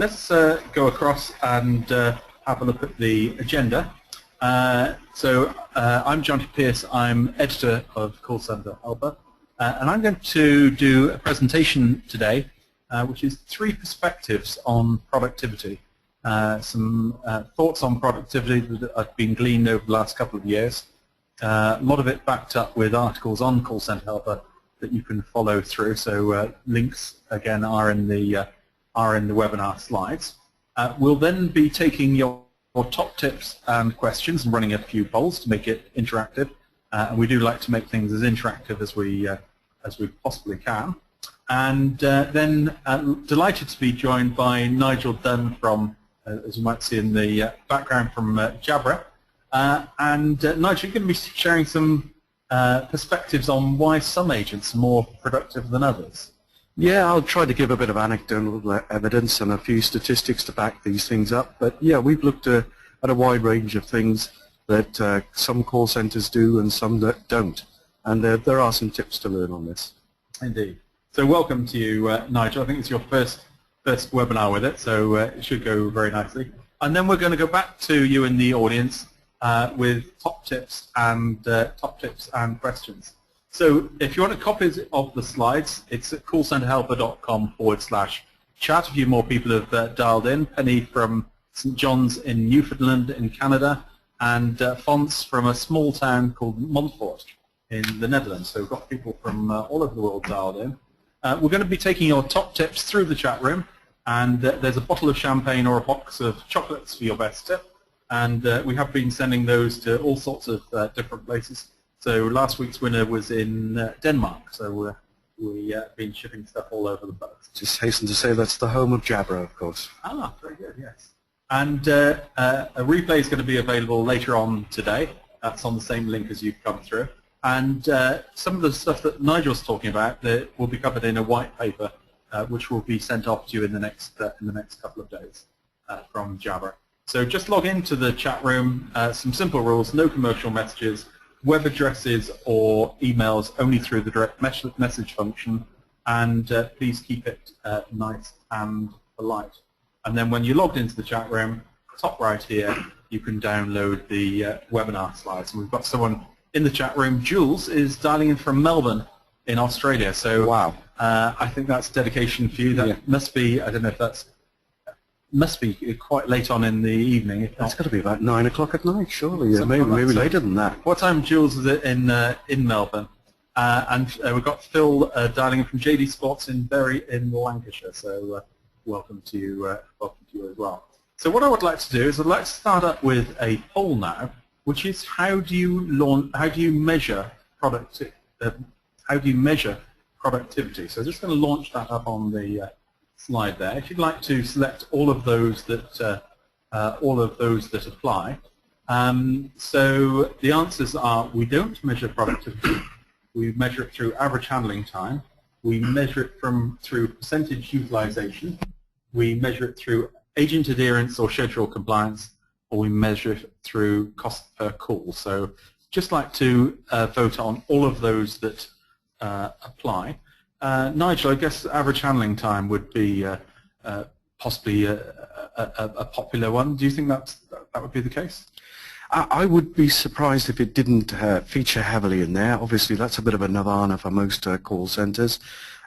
Let's go across and have a look at the agenda. I'm John Pierce. I'm editor of CallCentreHelper, and I'm going to do a presentation today, which is 3 perspectives on productivity. Some thoughts on productivity that have been gleaned over the last couple of years. A lot of it backed up with articles on CallCentreHelper that you can follow through. So links again are in the webinar slides. We'll then be taking your top tips and questions and running a few polls to make it interactive. And we do like to make things as interactive as we possibly can. And then delighted to be joined by Nigel Dunn from, as you might see in the background, from Jabra. Nigel, you're going to be sharing some perspectives on why some agents are more productive than others. Yeah, I'll try to give a bit of anecdotal evidence and a few statistics to back these things up. But yeah, we've looked at a wide range of things that some call centers do and some that don't. And there are some tips to learn on this. Indeed. So welcome to you, Nigel. I think it's your first webinar with it, so it should go very nicely. And then we're going to go back to you in the audience with top tips and questions. So if you want copies of the slides, it's at callcenterhelper.com/chat. A few more people have dialed in. Penny from St. John's in Newfoundland in Canada, and Fons from a small town called Montfort in the Netherlands. So we've got people from all over the world dialed in. We're going to be taking your top tips through the chat room, and there's a bottle of champagne or a box of chocolates for your best tip. And we have been sending those to all sorts of different places. So last week's winner was in Denmark, so we've been shipping stuff all over the place. Just hasten to say that's the home of Jabra, of course. Ah, very good, yes. And a replay is going to be available later on today. That's on the same link as you've come through. And some of the stuff that Nigel's talking about that will be covered in a white paper, which will be sent off to you in the next couple of days from Jabra. So just log into the chat room. Some simple rules: no commercial messages, web addresses or emails only through the direct message function, and please keep it nice and polite. And then when you're logged into the chat room, top right here, you can download the webinar slides. And we've got someone in the chat room. Jules is dialing in from Melbourne in Australia. So wow. I think that's dedication for you. That must be, I don't know if that's, must be quite late on in the evening. It's got to be about 9 o'clock at night, surely. Yeah, maybe later than that. What time, Jules, is it in Melbourne? We've got Phil dialing in from JD Sports in Bury in Lancashire. So welcome to you as well. So what I would like to do is I'd like to start up with a poll now, which is how do you measure productivity? So just going to launch that up on the slide there. If you'd like to select all of those that apply. So the answers are: we don't measure productivity. We measure it through average handling time. We measure it through percentage utilization. We measure it through agent adherence or schedule compliance, or we measure it through cost per call. So just like to vote on all of those that apply. Nigel, I guess average handling time would be possibly a popular one. Do you think that would be the case? I would be surprised if it didn't feature heavily in there. Obviously, that's a bit of a nirvana for most call centers.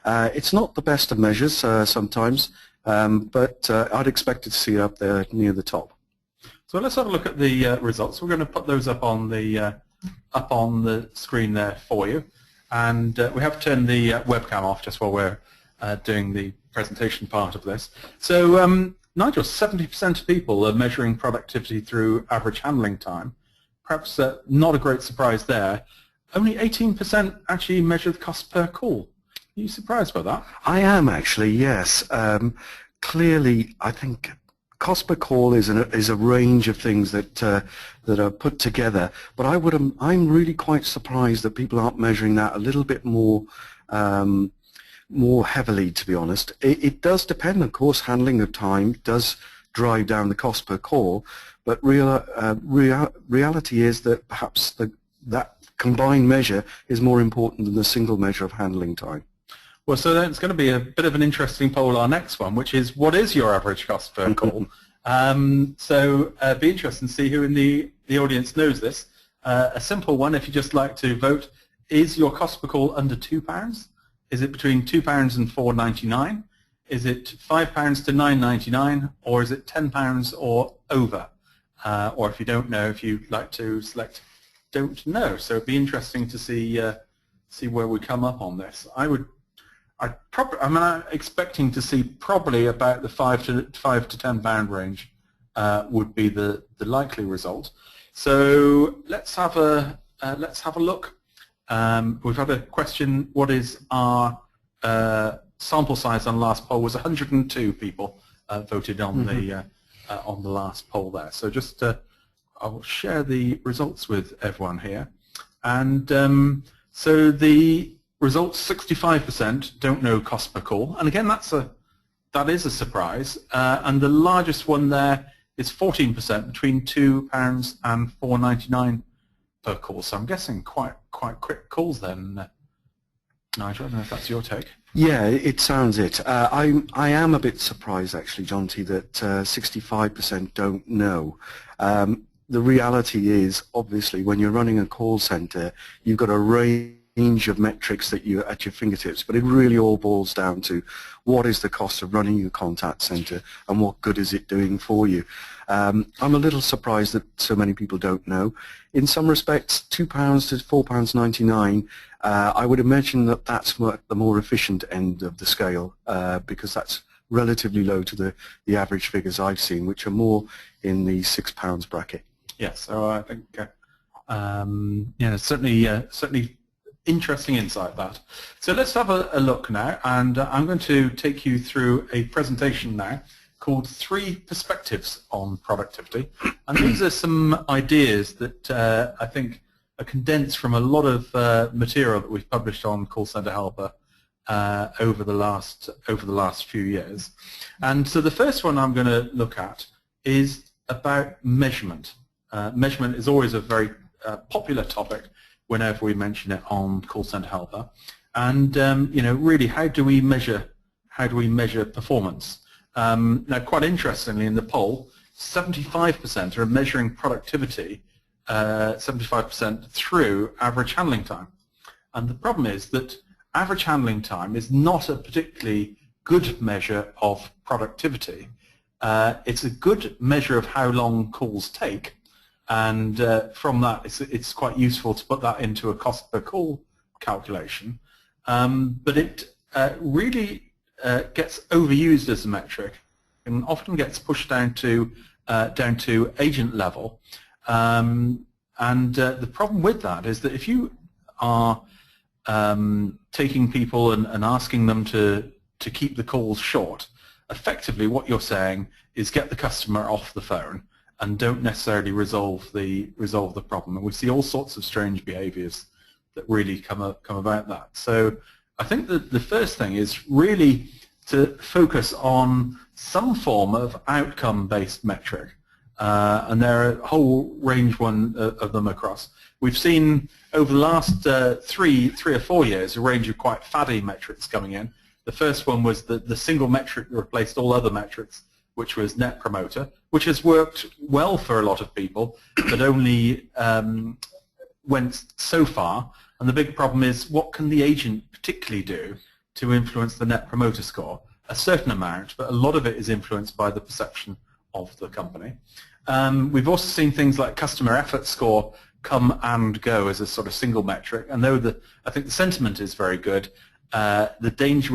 It's not the best of measures sometimes, but I'd expect to see it up there near the top. So let's have a look at the results. We're going to put those up on the screen there for you. And we have turned the webcam off just while we're doing the presentation part of this. So Nigel, 70% of people are measuring productivity through average handling time. Perhaps not a great surprise there. Only 18% actually measure the cost per call. Are you surprised by that? I am actually, yes. Clearly, I think cost per call is a range of things that are put together, but I'm really quite surprised that people aren't measuring that a little bit more heavily, to be honest. It does depend, of course. Handling of time does drive down the cost per call, but reality is that perhaps that combined measure is more important than the single measure of handling time. Well, so then it's going to be a bit of an interesting poll, our next one, which is, what is your average cost per call? Be interesting to see who in the audience knows this. A simple one, if you just like to vote, is your cost per call under £2? Is it between £2 and £4.99? Is it £5 to £9.99? Or is it £10 or over? Or if you don't know, if you'd like to select don't know. So it'd be interesting to see where we come up on this. I'm expecting to see probably about the £5 to £10 range would be the likely result. So let's have a look. We've had a question. What is our sample size on last poll? Was 102 people voted on the last poll there. So just I'll share the results with everyone here, and so the results: 65% don't know cost per call, and again that is a surprise. And the largest one there is 14%, between £2 and £4.99 per call. So I'm guessing quite quick calls then. Nigel, I don't know if that's your take. Yeah, it sounds it. I am a bit surprised actually, Jonty, that 65% don't know. The reality is, obviously, when you're running a call center, you've got a range of metrics that you at your fingertips, but it really all boils down to what is the cost of running your contact center and what good is it doing for you. I'm a little surprised that so many people don't know. In some respects, £2 to £4.99, I would imagine that that's the more efficient end of the scale, because that's relatively low to the average figures I've seen, which are more in the £6 bracket. Yes, so I think certainly interesting insight, that. So let's have a look now, and I'm going to take you through a presentation now called 3 Perspectives on Productivity. And these are some ideas that I think are condensed from a lot of material that we've published on CallCentreHelper over the last few years. And so the first one I'm going to look at is about measurement. Measurement is always a very popular topic whenever we mention it on CallCentreHelper. And really, how do we measure performance? Now, quite interestingly, in the poll, 75% are measuring productivity, 75% through average handling time. And the problem is that average handling time is not a particularly good measure of productivity. It's a good measure of how long calls take, and from that, it's quite useful to put that into a cost per call calculation. But it really gets overused as a metric and often gets pushed down to agent level. The problem with that is that if you are taking people and asking them to keep the calls short, effectively what you're saying is get the customer off the phone and don't necessarily resolve the problem. And we see all sorts of strange behaviors that really come about that. So I think that the first thing is really to focus on some form of outcome-based metric. And there are a whole range of them across. We've seen over the last 3 or 4 years a range of quite faddy metrics coming in. The first one was the single metric that replaced all other metrics, which was Net Promoter, which has worked well for a lot of people, but only went so far. And the big problem is, what can the agent particularly do to influence the Net Promoter Score? A certain amount, but a lot of it is influenced by the perception of the company. We've also seen things like customer effort score come and go as a sort of single metric, and though I think the sentiment is very good, the danger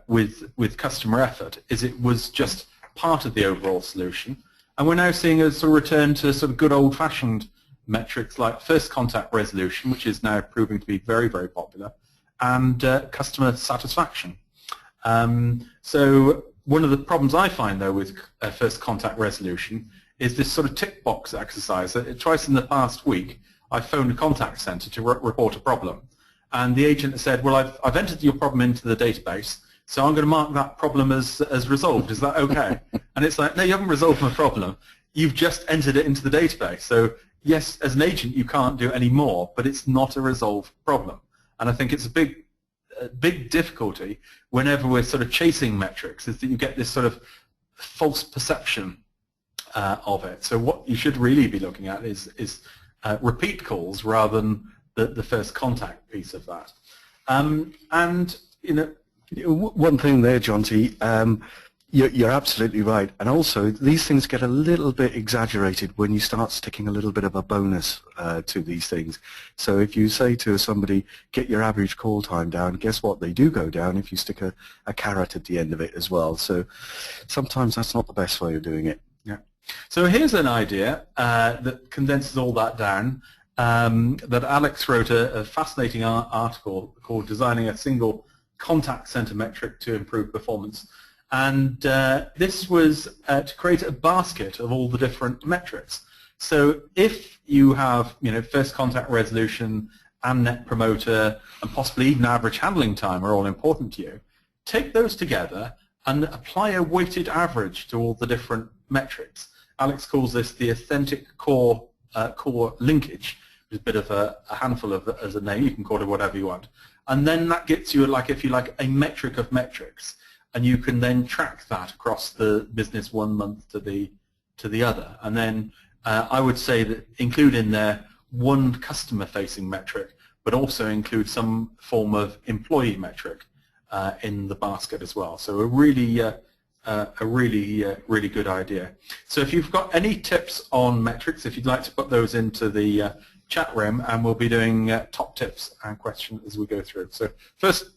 with customer effort is it was just part of the overall solution, and we're now seeing a sort of return to sort of good old-fashioned metrics like first contact resolution, which is now proving to be very, very popular, and customer satisfaction. So one of the problems I find, though, with first contact resolution is this sort of tick box exercise. Twice in the past week, I phoned a contact center to report a problem, and the agent said, well, I've entered your problem into the database, so I'm going to mark that problem as resolved. Is that okay? And it's like, no, you haven't resolved my problem. You've just entered it into the database. So yes, as an agent, you can't do any more, but it's not a resolved problem. And I think it's a big big difficulty whenever we're sort of chasing metrics is that you get this sort of false perception of it. So what you should really be looking at is repeat calls rather than the first contact piece of that. And one thing there, John T. You're absolutely right, and also these things get a little bit exaggerated when you start sticking a little bit of a bonus to these things. So if you say to somebody, get your average call time down, guess what, they do go down if you stick a carrot at the end of it as well. So sometimes that's not the best way of doing it. Yeah. So here's an idea that condenses all that down, that Alex wrote a fascinating article called Designing a Single Contact Center Metric to Improve Performance. And this was to create a basket of all the different metrics. So if you have, first contact resolution and net promoter and possibly even average handling time are all important to you, take those together and apply a weighted average to all the different metrics. Alex calls this the authentic core linkage, which is a bit of a handful of as a name. You can call it whatever you want. And then that gets you, if you like, a metric of metrics. And you can then track that across the business 1 month to the other. And then I would say that include in there one customer-facing metric, but also include some form of employee metric in the basket as well. So a really good idea. So if you've got any tips on metrics, if you'd like to put those into the chat room, and we'll be doing top tips and questions as we go through. So first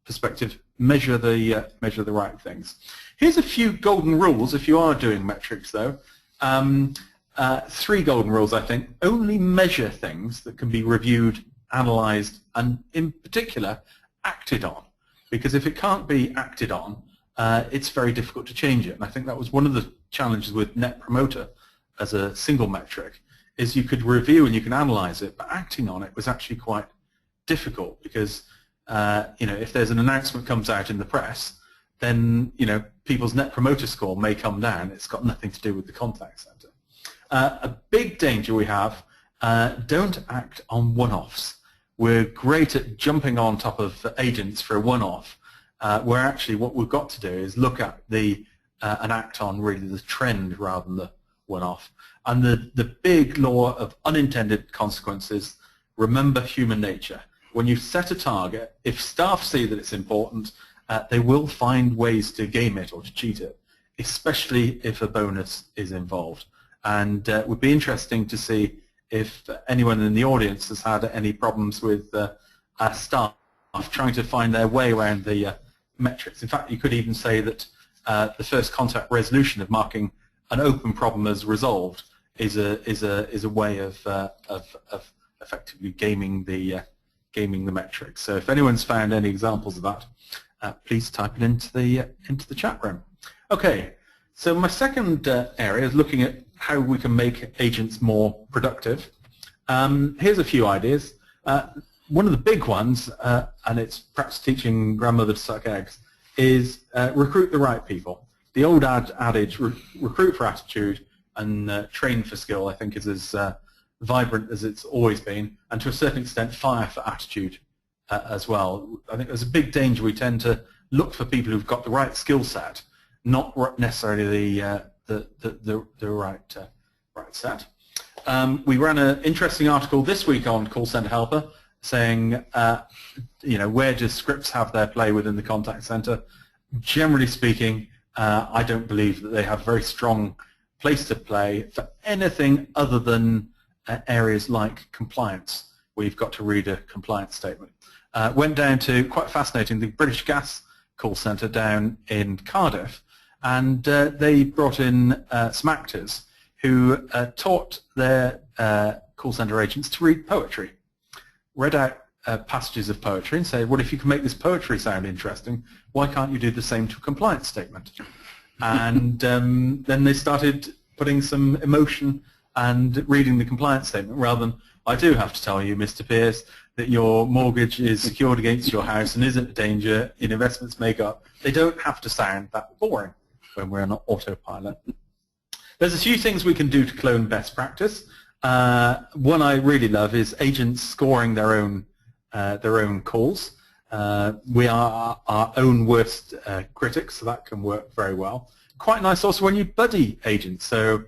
perspective, measure the right things. Here's a few golden rules if you are doing metrics, though. 3 golden rules, I think. Only measure things that can be reviewed, analyzed, and in particular acted on. Because if it can't be acted on, it's very difficult to change it. And I think that was one of the challenges with Net Promoter as a single metric, is you could review and you can analyze it, but acting on it was actually quite difficult because if there's an announcement comes out in the press, then people's Net Promoter Score may come down. It's got nothing to do with the contact center. A big danger we have: don't act on one-offs. We're great at jumping on top of agents for a one-off, where actually what we've got to do is look at and act on really the trend rather than the one-off. And the big law of unintended consequences: remember human nature. When you set a target, if staff see that it's important, they will find ways to game it or to cheat it, especially if a bonus is involved. And it would be interesting to see if anyone in the audience has had any problems with staff trying to find their way around the metrics. In fact, you could even say that the first contact resolution of marking an open problem as resolved is a way of effectively gaming the metrics. So if anyone's found any examples of that, please type it into the chat room. Okay, so my second area is looking at how we can make agents more productive. Here's a few ideas. One of the big ones, and it's perhaps teaching grandmother to suck eggs, is recruit the right people. The old adage, recruit for attitude and train for skill, I think is as vibrant as it's always been, and to a certain extent fire for attitude as well. I think there's a big danger we tend to look for people who've got the right skill set, not necessarily the right set. We ran an interesting article this week on CallCentreHelper saying, where do scripts have their play within the contact center? Generally speaking, I don't believe that they have a very strong place to play for anything other than areas like compliance, where you've got to read a compliance statement. Went down to, quite fascinating, the British Gas call centre down in Cardiff, and they brought in some actors who taught their call centre agents to read poetry. Read out passages of poetry and said, well, if you can make this poetry sound interesting, why can't you do the same to a compliance statement? And then they started putting some emotion and reading the compliance statement rather than, I do have to tell you, Mr. Pierce, that your mortgage is secured against your house and isn't a danger, in investments make up. They don't have to sound that boring when we're on autopilot. There's a few things we can do to clone best practice. One I really love is agents scoring their own calls. We are our own worst critics, so that can work very well. Quite nice also when you buddy agents, so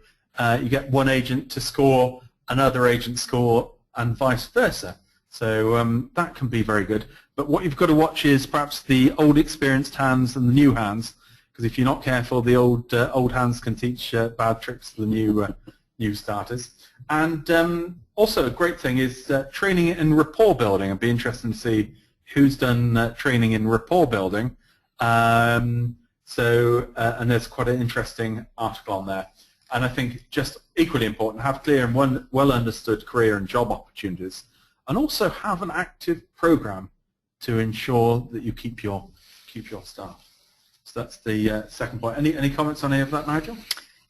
you get one agent to score, another agent score, and vice versa. So that can be very good. But what you've got to watch is perhaps the old experienced hands and the new hands, because if you're not careful, the old hands can teach bad tricks to the new starters. And also a great thing is training in rapport building. It'd be interesting to see who's done training in rapport building. And there's quite an interesting article on there. And I think just equally important, have clear and well understood career and job opportunities, and also have an active program to ensure that you keep your staff. So that's the second point. Any comments on any of that, Nigel?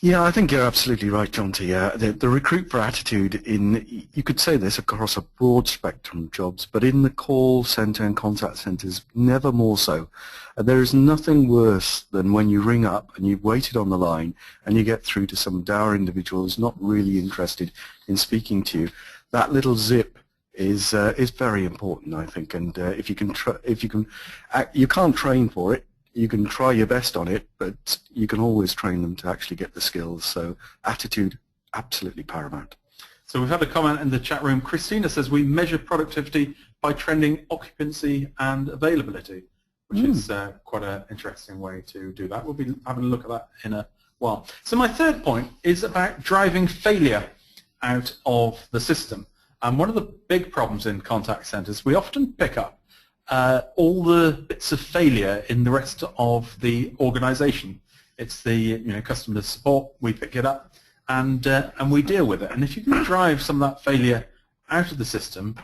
Yeah, I think you're absolutely right, Jonty. The recruit for attitude you could say this across a broad spectrum of jobs, but in the call center and contact centers, never more so. There is nothing worse than when you ring up and you've waited on the line and you get through to some dour individual who's not really interested in speaking to you. That little zip is very important, I think, and if you can't train for it. You can try your best on it, but you can always train them to actually get the skills. So attitude, absolutely paramount. So we've had a comment in the chat room. Christina says we measure productivity by trending occupancy and availability, which is quite an interesting way to do that. We'll be having a look at that in a while. So my third point is about driving failure out of the system. And one of the big problems in contact centers, we often pick up all the bits of failure in the rest of the organization. It's the customer support, we pick it up and we deal with it. And if you can drive some of that failure out of the system,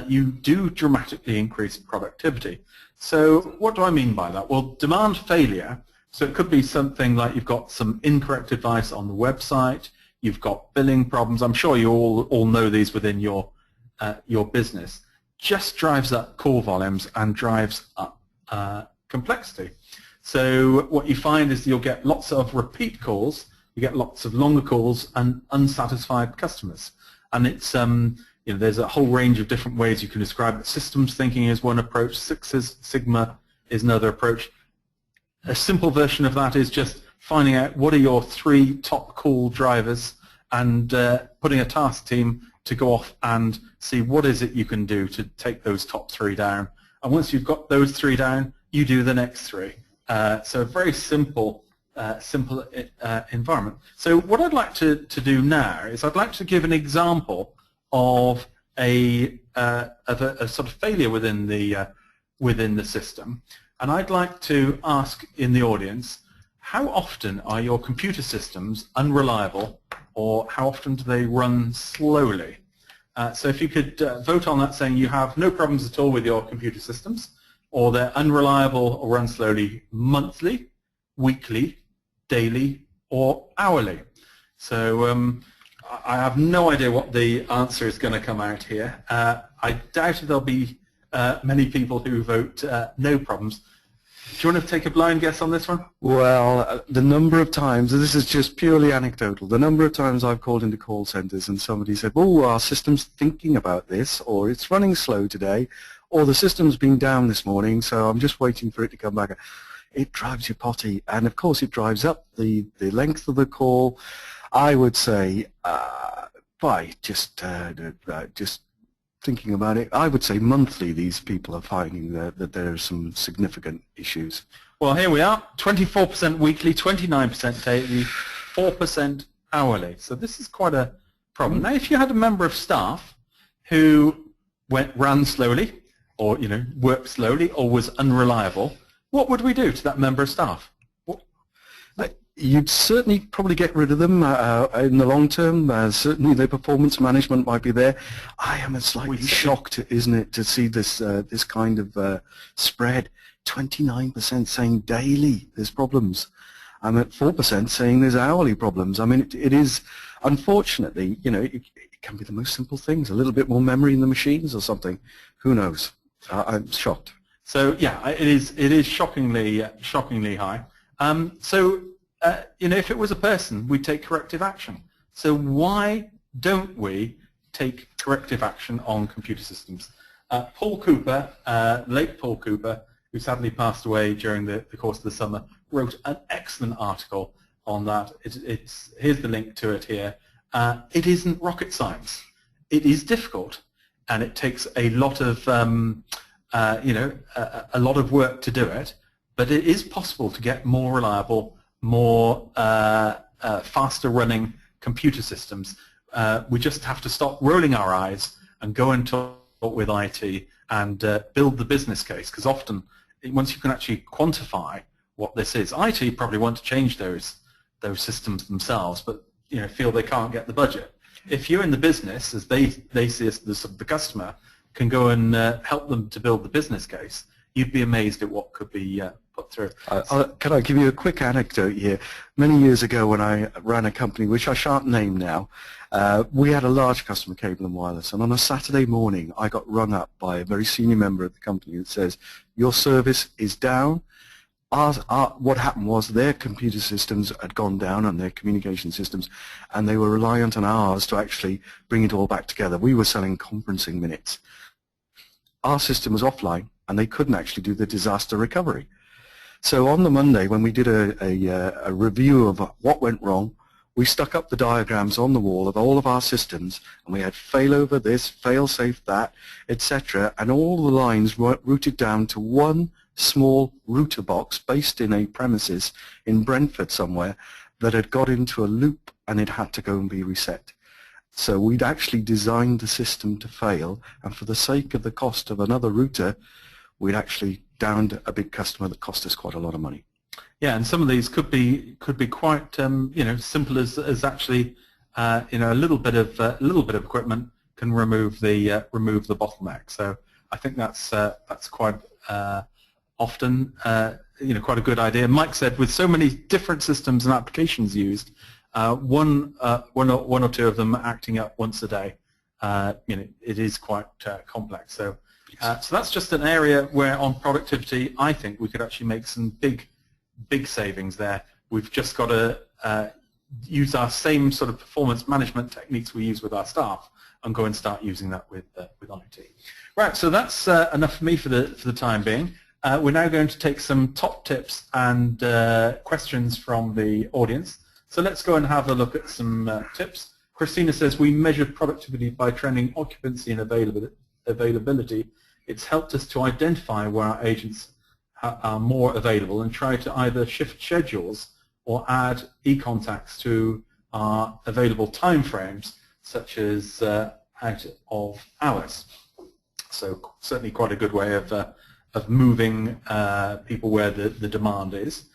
you do dramatically increase productivity. So what do I mean by that? Well, demand failure, so it could be something like you've got some incorrect advice on the website, you've got billing problems. I'm sure you all know these within your business. Just drives up call volumes and drives up complexity. So what you find is you'll get lots of repeat calls, you get lots of longer calls and unsatisfied customers. And it's there's a whole range of different ways you can describe it. Systems thinking is one approach, Six Sigma is another approach. A simple version of that is just finding out what are your 3 top call drivers and putting a task team to go off and see what is it you can do to take those top 3 down. And once you've got those 3 down, you do the next 3. So a very simple environment. So what I'd like to do now is I'd like to give an example of a sort of failure within the system. And I'd like to ask in the audience, how often are your computer systems unreliable, or how often do they run slowly? So if you could vote on that saying you have no problems at all with your computer systems, or they're unreliable or run slowly monthly, weekly, daily, or hourly. So I have no idea what the answer is going to come out here. I doubt there'll be many people who vote no problems. Do you want to take a blind guess on this one? Well, the number of times, this is just purely anecdotal, the number of times I've called into call centers and somebody said, oh, our system's thinking about this, or it's running slow today, or the system's been down this morning, so I'm just waiting for it to come back. It drives you potty, and of course it drives up the length of the call. I would say, by just thinking about it, I would say monthly these people are finding that there are some significant issues. Well, here we are, 24% weekly, 29% daily, 4% hourly. So this is quite a problem. Now, if you had a member of staff who ran slowly, or worked slowly, or was unreliable, what would we do to that member of staff? You'd certainly probably get rid of them in the long term. Certainly their performance management might be there. I am slightly shocked, isn't it, to see this this kind of spread. 29% saying daily there's problems. I'm at 4% saying there's hourly problems. I mean, it is, unfortunately, it can be the most simple things. A little bit more memory in the machines or something. Who knows? I'm shocked. So yeah, it is shockingly high. If it was a person, we'd take corrective action. So why don't we take corrective action on computer systems? Paul Cooper, late Paul Cooper, who sadly passed away during the course of the summer, wrote an excellent article on that. Here's the link to it here. It isn't rocket science. It is difficult, and it takes a lot of a lot of work to do it. But it is possible to get more reliable, more faster running computer systems. We just have to stop rolling our eyes and go and talk with IT and build the business case, because often once you can actually quantify what this is, IT probably want to change those systems themselves, but feel they can't get the budget. If you're in the business, as they see as the customer, can go and help them to build the business case, you'd be amazed at what could be put through. Can I give you a quick anecdote here? Many years ago when I ran a company, which I shan't name now, we had a large customer, Cable and Wireless, and on a Saturday morning I got rung up by a very senior member of the company that says, your service is down. What happened was their computer systems had gone down and their communication systems, and they were reliant on ours to actually bring it all back together. We were selling conferencing minutes. Our system was offline and they couldn't actually do the disaster recovery. So on the Monday, when we did a review of what went wrong, we stuck up the diagrams on the wall of all of our systems, and we had failover this, fail-safe that, etc., and all the lines were routed down to one small router box based in a premises in Brentford somewhere that had got into a loop and it had to go and be reset. So we'd actually designed the system to fail, and for the sake of the cost of another router, we'd actually downed a big customer that cost us quite a lot of money. Yeah, and some of these could be quite simple as actually a little bit of equipment can remove the bottleneck. So I think that's quite often quite a good idea. Mike said with so many different systems and applications used, one or two of them acting up once a day, it is quite complex. So that's just an area where on productivity I think we could actually make some big savings there. We've just got to use our same sort of performance management techniques we use with our staff and go and start using that with IT. Right, so that's enough for me for the time being. We're now going to take some top tips and questions from the audience. So let's go and have a look at some tips. Christina says, we measured productivity by trending occupancy and availability. It's helped us to identify where our agents are more available and try to either shift schedules or add e-contacts to our available timeframes, such as out of hours. So certainly quite a good way of moving people where the demand is.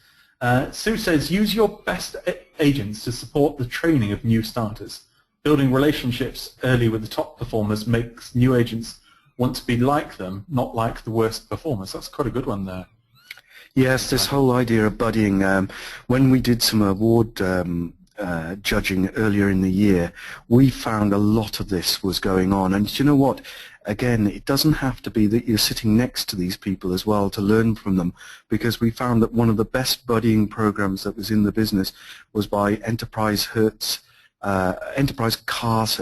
Sue says, use your best agents to support the training of new starters. Building relationships early with the top performers makes new agents want to be like them, not like the worst performers. That's quite a good one there. Yes, this whole idea of buddying. When we did some award judging earlier in the year, we found a lot of this was going on. And you know what? Again, it doesn't have to be that you're sitting next to these people as well to learn from them, because we found that one of the best buddying programs that was in the business was by Enterprise cars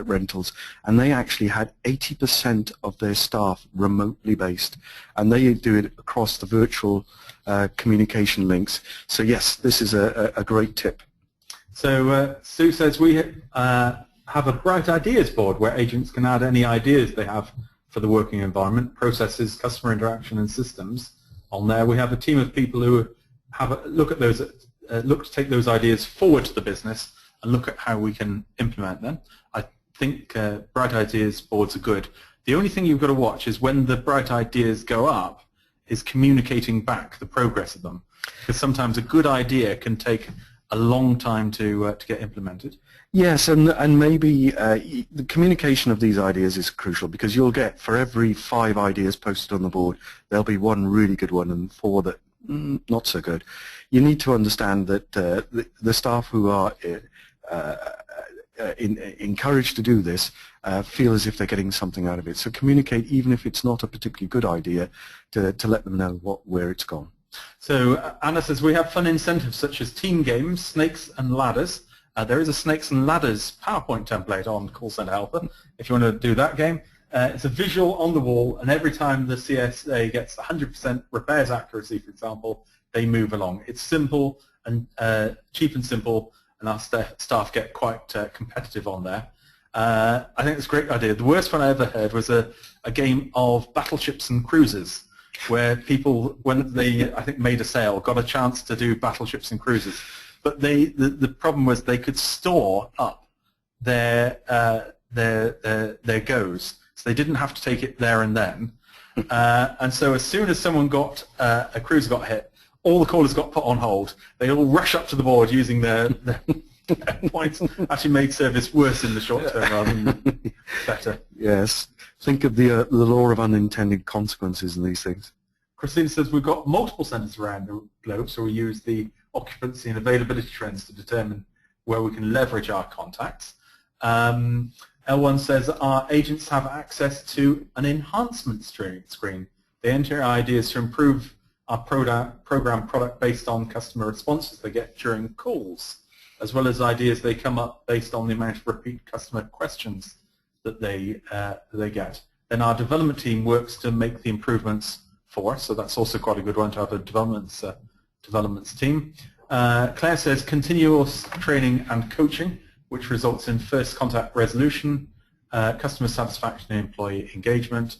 rentals, and they actually had 80% of their staff remotely based, and they do it across the virtual communication links. So yes, this is a great tip. So Sue says we have a Bright Ideas board where agents can add any ideas they have for the working environment, processes, customer interaction, and systems. On there, we have a team of people who have a look at those, look to take those ideas forward to the business and look at how we can implement them. I think Bright Ideas boards are good. The only thing you've got to watch is when the Bright Ideas go up is communicating back the progress of them, because sometimes a good idea can take a long time to get implemented. Yes, and maybe the communication of these ideas is crucial, because you'll get, for every 5 ideas posted on the board, there'll be one really good one and 4 that not so good. You need to understand that the staff who are encouraged to do this feel as if they're getting something out of it. So communicate, even if it's not a particularly good idea, to let them know where it's gone. So Anna says we have fun incentives such as team games, snakes and ladders. There is a snakes and ladders PowerPoint template on CallCentreHelper if you want to do that game. It's a visual on the wall, and every time the CSA gets 100% repairs accuracy, for example, they move along. It's simple and cheap and simple, and our staff get quite competitive on there. I think it's a great idea. The worst one I ever heard was a game of battleships and cruisers, where people, when they, I think, made a sale, got a chance to do battleships and cruisers. But the problem was they could store up their goes, so they didn't have to take it there and then. And so as soon as someone got a cruiser got hit, all the callers got put on hold. They all rush up to the board using their points. Actually made service worse in the short term rather than better. Yes. Think of the law of unintended consequences in these things. Christina says we've got multiple centres around the globe, so we use the occupancy and availability trends to determine where we can leverage our contacts. L1 says our agents have access to an enhancement screen. They enter ideas to improve our program product based on customer responses they get during calls, as well as ideas they come up based on the amount of repeat customer questions that they get. Then our development team works to make the improvements for us, so that's also quite a good one to have a developments team. Claire says continuous training and coaching, which results in first contact resolution, customer satisfaction and employee engagement.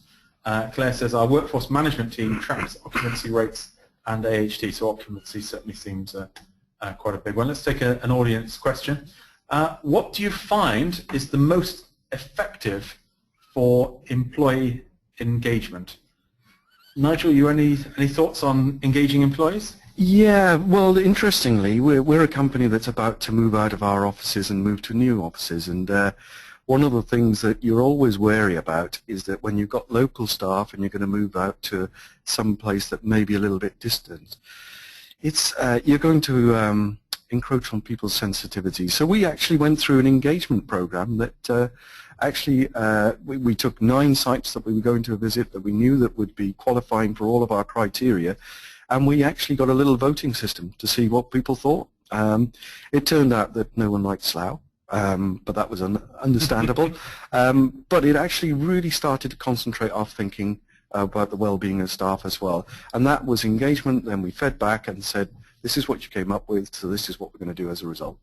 Claire says our workforce management team tracks occupancy rates and AHT, so occupancy certainly seems quite a big one. Let's take an audience question. What do you find is the most effective for employee engagement? Nigel, you any thoughts on engaging employees? Yeah, well, interestingly, we're a company that's about to move out of our offices and move to new offices, and one of the things that you're always wary about is that when you've got local staff and you're going to move out to some place that may be a little bit distant, it's you're going to encroach on people's sensitivity. So we actually went through an engagement program that we took 9 sites that we were going to visit that we knew that would be qualifying for all of our criteria, and we actually got a little voting system to see what people thought. It turned out that no one liked Slough, but that was understandable. But it actually really started to concentrate our thinking about the well-being of staff as well. And that was engagement. Then we fed back and said, this is what you came up with, so this is what we're going to do as a result.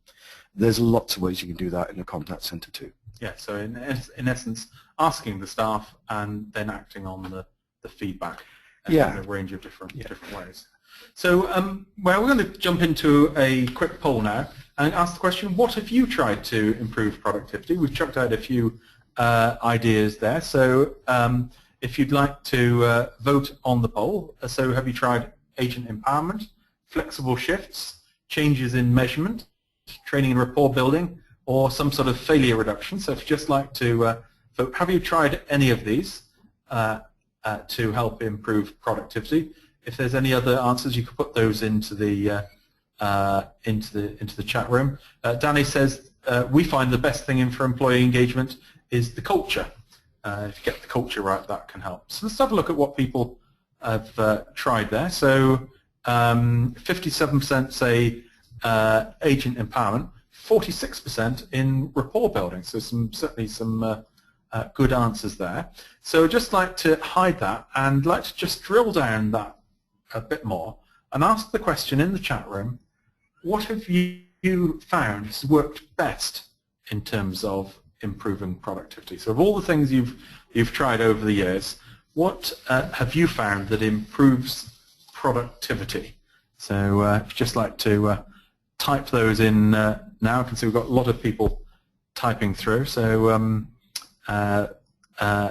There's lots of ways you can do that in a contact centre too. Yeah, so in essence, asking the staff and then acting on the feedback. In a range of different ways. So well, we're going to jump into a quick poll now and ask the question, what have you tried to improve productivity? We've chucked out a few ideas there. So if you'd like to vote on the poll, so have you tried agent empowerment, flexible shifts, changes in measurement, training and rapport building, or some sort of failure reduction? So if you'd just like to vote, have you tried any of these to help improve productivity? If there's any other answers, you could put those into the chat room. Danny says we find the best thing for employee engagement is the culture. If you get the culture right, that can help. So let's have a look at what people have tried there. So 57% say agent empowerment, 46% in rapport building. So certainly some good answers there. So I'd just like to hide that and like to just drill down that a bit more and ask the question in the chat room, what have you found has worked best in terms of improving productivity? So of all the things you've tried over the years, what have you found that improves productivity? So if you'd just like to type those in now, I can see we've got a lot of people typing through. So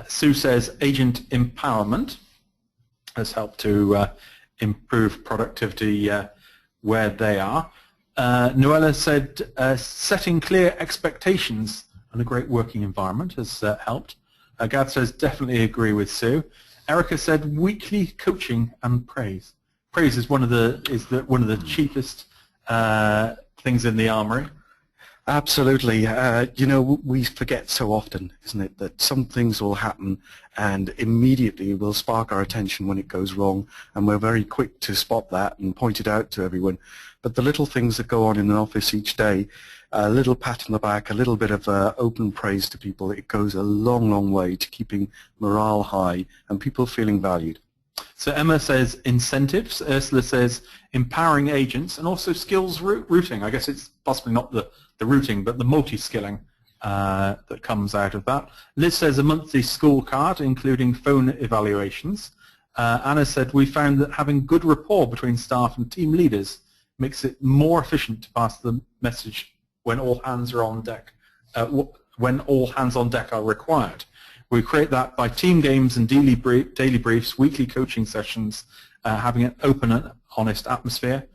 Sue says agent empowerment has helped to improve productivity where they are. Noella said setting clear expectations and a great working environment has helped. Gav says definitely agree with Sue. Erica said weekly coaching and praise. Praise is one of the cheapest things in the armory. Absolutely. We forget so often, isn't it, that some things will happen and immediately will spark our attention when it goes wrong, and we're very quick to spot that and point it out to everyone. But the little things that go on in an office each day, a little pat on the back, a little bit of open praise to people, it goes a long, long way to keeping morale high and people feeling valued. So Emma says incentives, Ursula says empowering agents, and also skills routing. I guess it's possibly not the routing, but the multi-skilling that comes out of that. Liz says a monthly scorecard, including phone evaluations. Anna said we found that having good rapport between staff and team leaders makes it more efficient to pass the message when all hands are on deck, when all hands on deck are required. We create that by team games and daily briefs, weekly coaching sessions, having an open and honest atmosphere.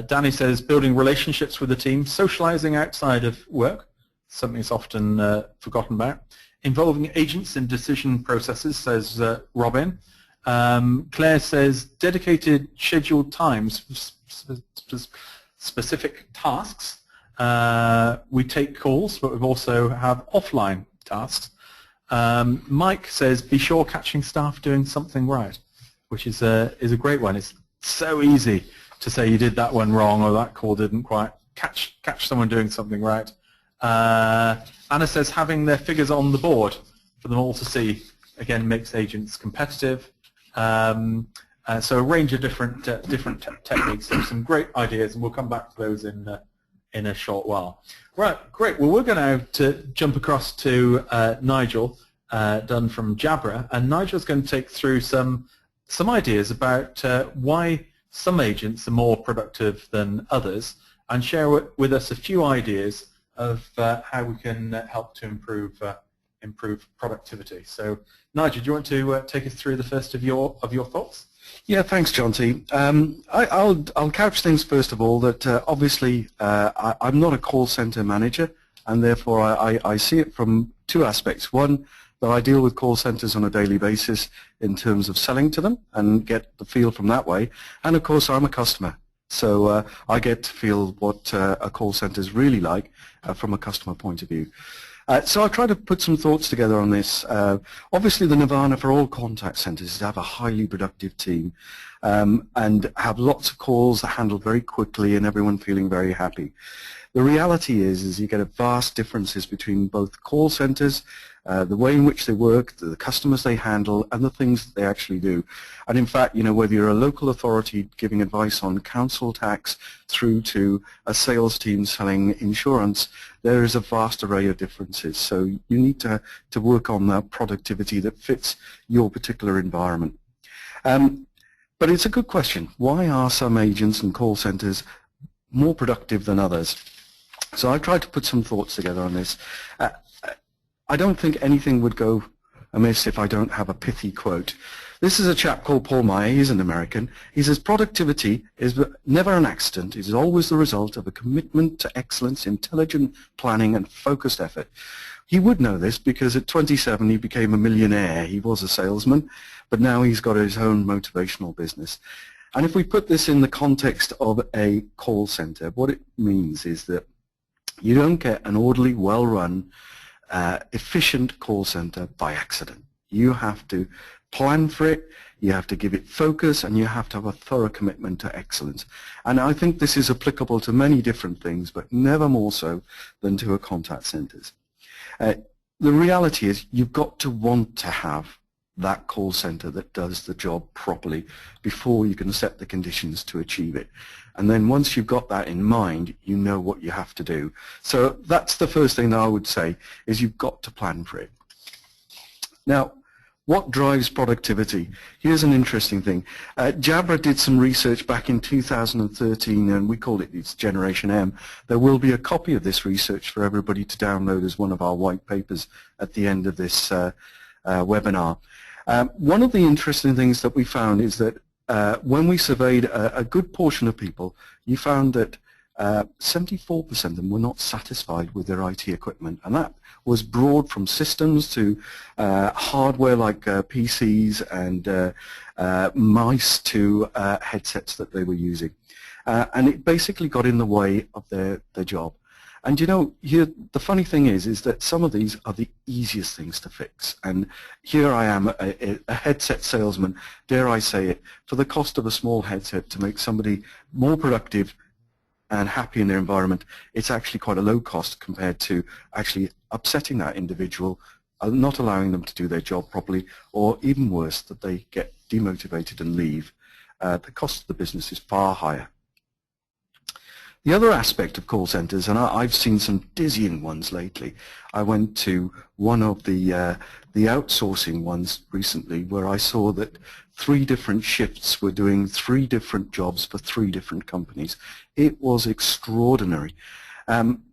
Danny says building relationships with the team, socializing outside of work, something that's often forgotten about. Involving agents in decision processes, says Robin. Claire says dedicated scheduled times for specific tasks. We take calls, but we also have offline tasks. Mike says be sure catching staff doing something right, which is a great one. It's so easy to say you did that one wrong or that call didn't quite catch someone doing something right. Anna says having their figures on the board for them all to see, again, makes agents competitive. So a range of different techniques. There's some great ideas, and we'll come back to those in a short while. Right, great. Well, we're going to jump across to Nigel Dunn from Jabra, and Nigel's going to take through some ideas about why some agents are more productive than others, and share with us a few ideas of how we can help to improve productivity. So, Nigel, do you want to take us through the first of your thoughts? Yeah, thanks, John T. I'll couch things first of all that obviously I'm not a call center manager, and therefore I see it from two aspects. One, that I deal with call centers on a daily basis in terms of selling to them and get the feel from that way. And of course, I'm a customer, so I get to feel what a call center is really like from a customer point of view. So I try to put some thoughts together on this. Obviously, the nirvana for all contact centers is to have a highly productive team and have lots of calls that handled very quickly and everyone feeling very happy. The reality is you get a vast differences between both call centers, the way in which they work, the customers they handle, and the things that they actually do. And in fact, whether you're a local authority giving advice on council tax through to a sales team selling insurance, there is a vast array of differences. So you need to work on that productivity that fits your particular environment. But it's a good question. Why are some agents and call centers more productive than others? So I've tried to put some thoughts together on this. I don't think anything would go amiss if I don't have a pithy quote. This is a chap called Paul Myatt. He's an American. He says, productivity is never an accident. It is always the result of a commitment to excellence, intelligent planning, and focused effort. He would know this because at 27 he became a millionaire. He was a salesman, but now he's got his own motivational business. And if we put this in the context of a call center, what it means is that you don't get an orderly, well-run, efficient call center by accident. You have to plan for it, you have to give it focus, and you have to have a thorough commitment to excellence. And I think this is applicable to many different things, but never more so than to a contact centers. The reality is you've got to want to have that call center that does the job properly before you can set the conditions to achieve it. And then once you've got that in mind, you know what you have to do. So that's the first thing that I would say, is you've got to plan for it. Now, what drives productivity? Here's an interesting thing. Jabra did some research back in 2013, and we called it its Generation M. There will be a copy of this research for everybody to download as one of our white papers at the end of this webinar. One of the interesting things that we found is that when we surveyed a good portion of people, you found that 74% of them were not satisfied with their IT equipment, and that was broad from systems to hardware like PCs and mice to headsets that they were using. And it basically got in the way of their job. And you know, here, the funny thing is that some of these are the easiest things to fix. And here I am, a headset salesman, dare I say it, for the cost of a small headset to make somebody more productive and happy in their environment. It's actually quite a low cost compared to actually upsetting that individual, not allowing them to do their job properly, or even worse, that they get demotivated and leave. The cost of the business is far higher. The other aspect of call centers, and I've seen some dizzying ones lately. I went to one of the outsourcing ones recently where I saw that 3 different shifts were doing 3 different jobs for 3 different companies. It was extraordinary.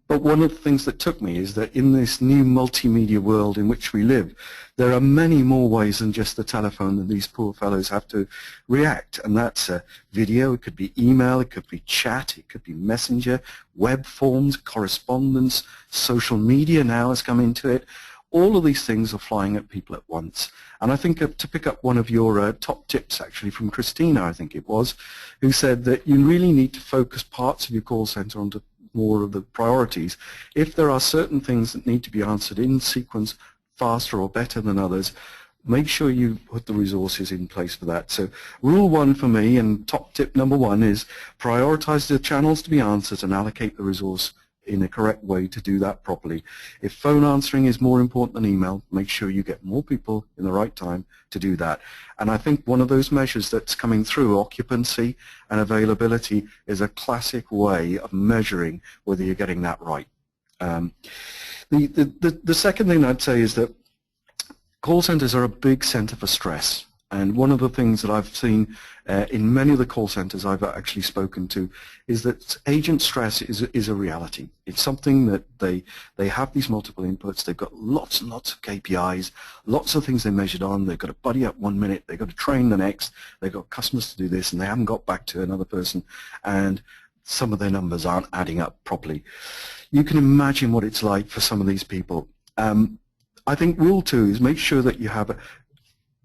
But one of the things that took me is that in this new multimedia world in which we live, there are many more ways than just the telephone that these poor fellows have to react. And that's video, it could be email, it could be chat, it could be messenger, web forms, correspondence, social media now has come into it. All of these things are flying at people at once. And I think to pick up one of your top tips actually from Christina, I think it was, who said that you really need to focus parts of your call center onto more of the priorities. If there are certain things that need to be answered in sequence faster or better than others, make sure you put the resources in place for that. So rule 1 for me, and top tip number 1, is prioritize the channels to be answered and allocate the resource in a correct way to do that properly. If phone answering is more important than email, make sure you get more people in the right time to do that. And I think one of those measures that's coming through, occupancy and availability, is a classic way of measuring whether you're getting that right. The second thing I'd say is that call centers are a big center for stress. And one of the things that I've seen in many of the call centers I've actually spoken to is that agent stress is a reality. It's something that they have these multiple inputs, they've got lots and lots of KPIs, lots of things they measured on, they've got to buddy up 1 minute, they've got to train the next, they've got customers to do this, and they haven't got back to another person, and some of their numbers aren't adding up properly. You can imagine what it's like for some of these people. I think rule 2 is make sure that you have a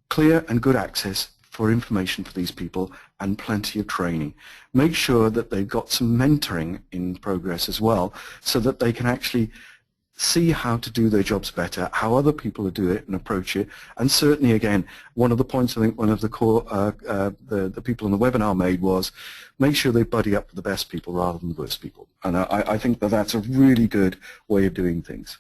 clear and good access for information for these people and plenty of training. Make sure that they've got some mentoring in progress as well so that they can actually see how to do their jobs better, how other people do it and approach it. And certainly, again, one of the points I think one of the people in the webinar made was make sure they buddy up with the best people rather than the worst people. And I think that that's a really good way of doing things.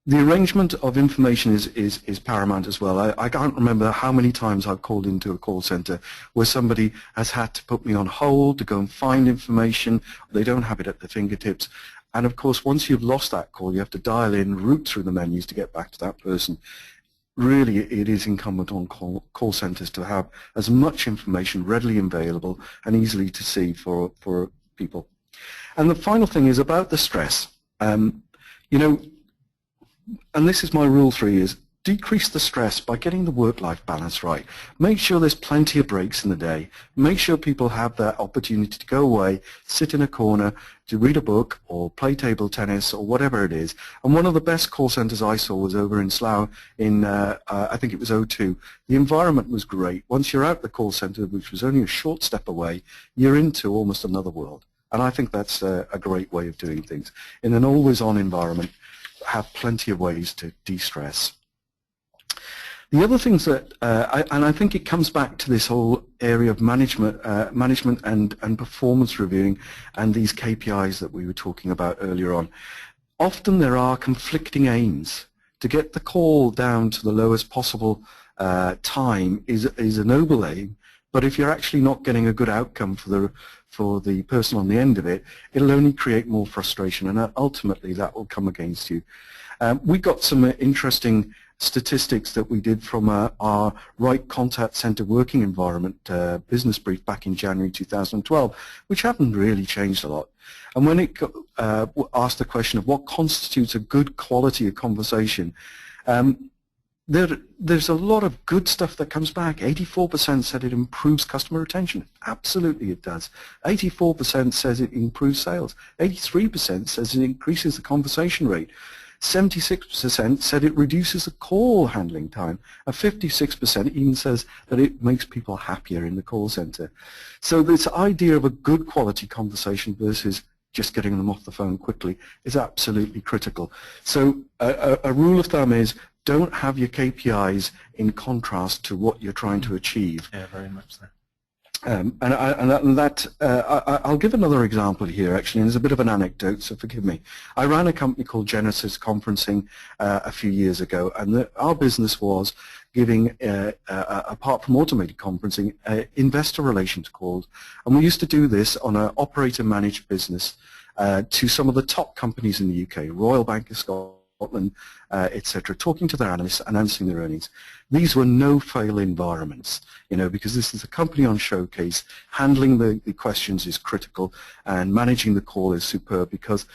The arrangement of information is paramount as well. I can't remember how many times I've called into a call center where somebody has had to put me on hold to go and find information. They don't have it at their fingertips. And of course, once you've lost that call, you have to dial in, route through the menus to get back to that person. Really, it is incumbent on call centers to have as much information readily available and easily to see for people. And the final thing is about the stress. You know, and this is my rule 3, is decrease the stress by getting the work-life balance right. Make sure there's plenty of breaks in the day. Make sure people have that opportunity to go away, sit in a corner, to read a book or play table tennis or whatever it is. And one of the best call centers I saw was over in Slough in, I think it was '02. The environment was great. Once you're out the call center, which was only a short step away, you're into almost another world. And I think that's a great way of doing things. In an always-on environment, have plenty of ways to de-stress. The other things that, and I think it comes back to this whole area of management and performance reviewing and these KPIs that we were talking about earlier on. Often there are conflicting aims. To get the call down to the lowest possible time is a noble aim, but if you're actually not getting a good outcome for the person on the end of it, it'll only create more frustration, and ultimately that will come against you. We got some interesting statistics that we did from our Right Contact Center Working Environment business brief back in January 2012, which haven't really changed a lot. And when it asked the question of what constitutes a good quality of conversation, there's a lot of good stuff that comes back. 84% said it improves customer retention. Absolutely it does. 84% says it improves sales. 83% says it increases the conversation rate. 76% said it reduces the call handling time, and 56% even says that it makes people happier in the call center. So this idea of a good quality conversation versus just getting them off the phone quickly is absolutely critical. So a rule of thumb is don't have your KPIs in contrast to what you're trying to achieve. Yeah, very much so. I'll give another example here, actually, and there's a bit of an anecdote, so forgive me. I ran a company called Genesis Conferencing a few years ago, and our business was giving, apart from automated conferencing, investor relations calls. And we used to do this on an operator-managed business to some of the top companies in the UK, Royal Bank of Scotland, etc., talking to their analysts, announcing their earnings. These were no-fail environments, because this is a company on showcase. Handling the questions is critical, and managing the call is superb because,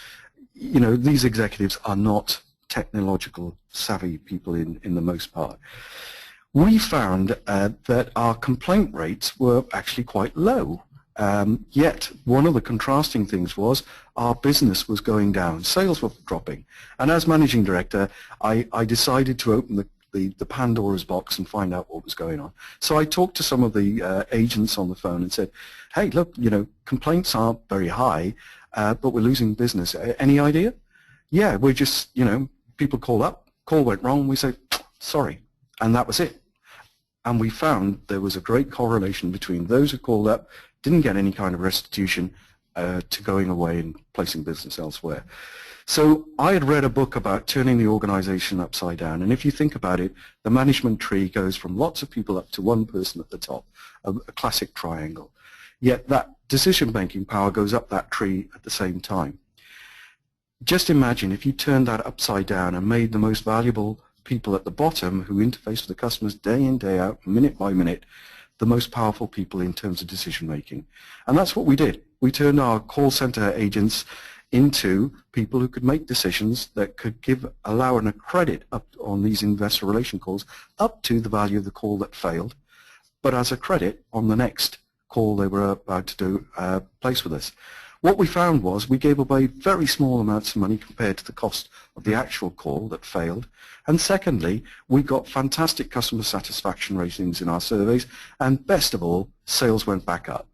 these executives are not technological savvy people in the most part. We found that our complaint rates were actually quite low. Yet one of the contrasting things was our business was going down, sales were dropping, and as managing director I decided to open the Pandora's box and find out what was going on. So I talked to some of the agents on the phone and said, hey, look, complaints aren't very high, but we're losing business. Any idea? Yeah, we're just, people call up, call went wrong, we say, sorry, and that was it. And we found there was a great correlation between those who called up, didn't get any kind of restitution, to going away and placing business elsewhere. So I had read a book about turning the organization upside down, and if you think about it, the management tree goes from lots of people up to one person at the top, a classic triangle. Yet that decision-making power goes up that tree at the same time. Just imagine if you turned that upside down and made the most valuable people at the bottom who interface with the customers day in, day out, minute by minute, the most powerful people in terms of decision making. And that's what we did. We turned our call center agents into people who could make decisions that could allow a credit up on these investor relation calls up to the value of the call that failed, but as a credit on the next call they were about to place with us. What we found was we gave away very small amounts of money compared to the cost of the actual call that failed. And secondly, we got fantastic customer satisfaction ratings in our surveys, and best of all, sales went back up.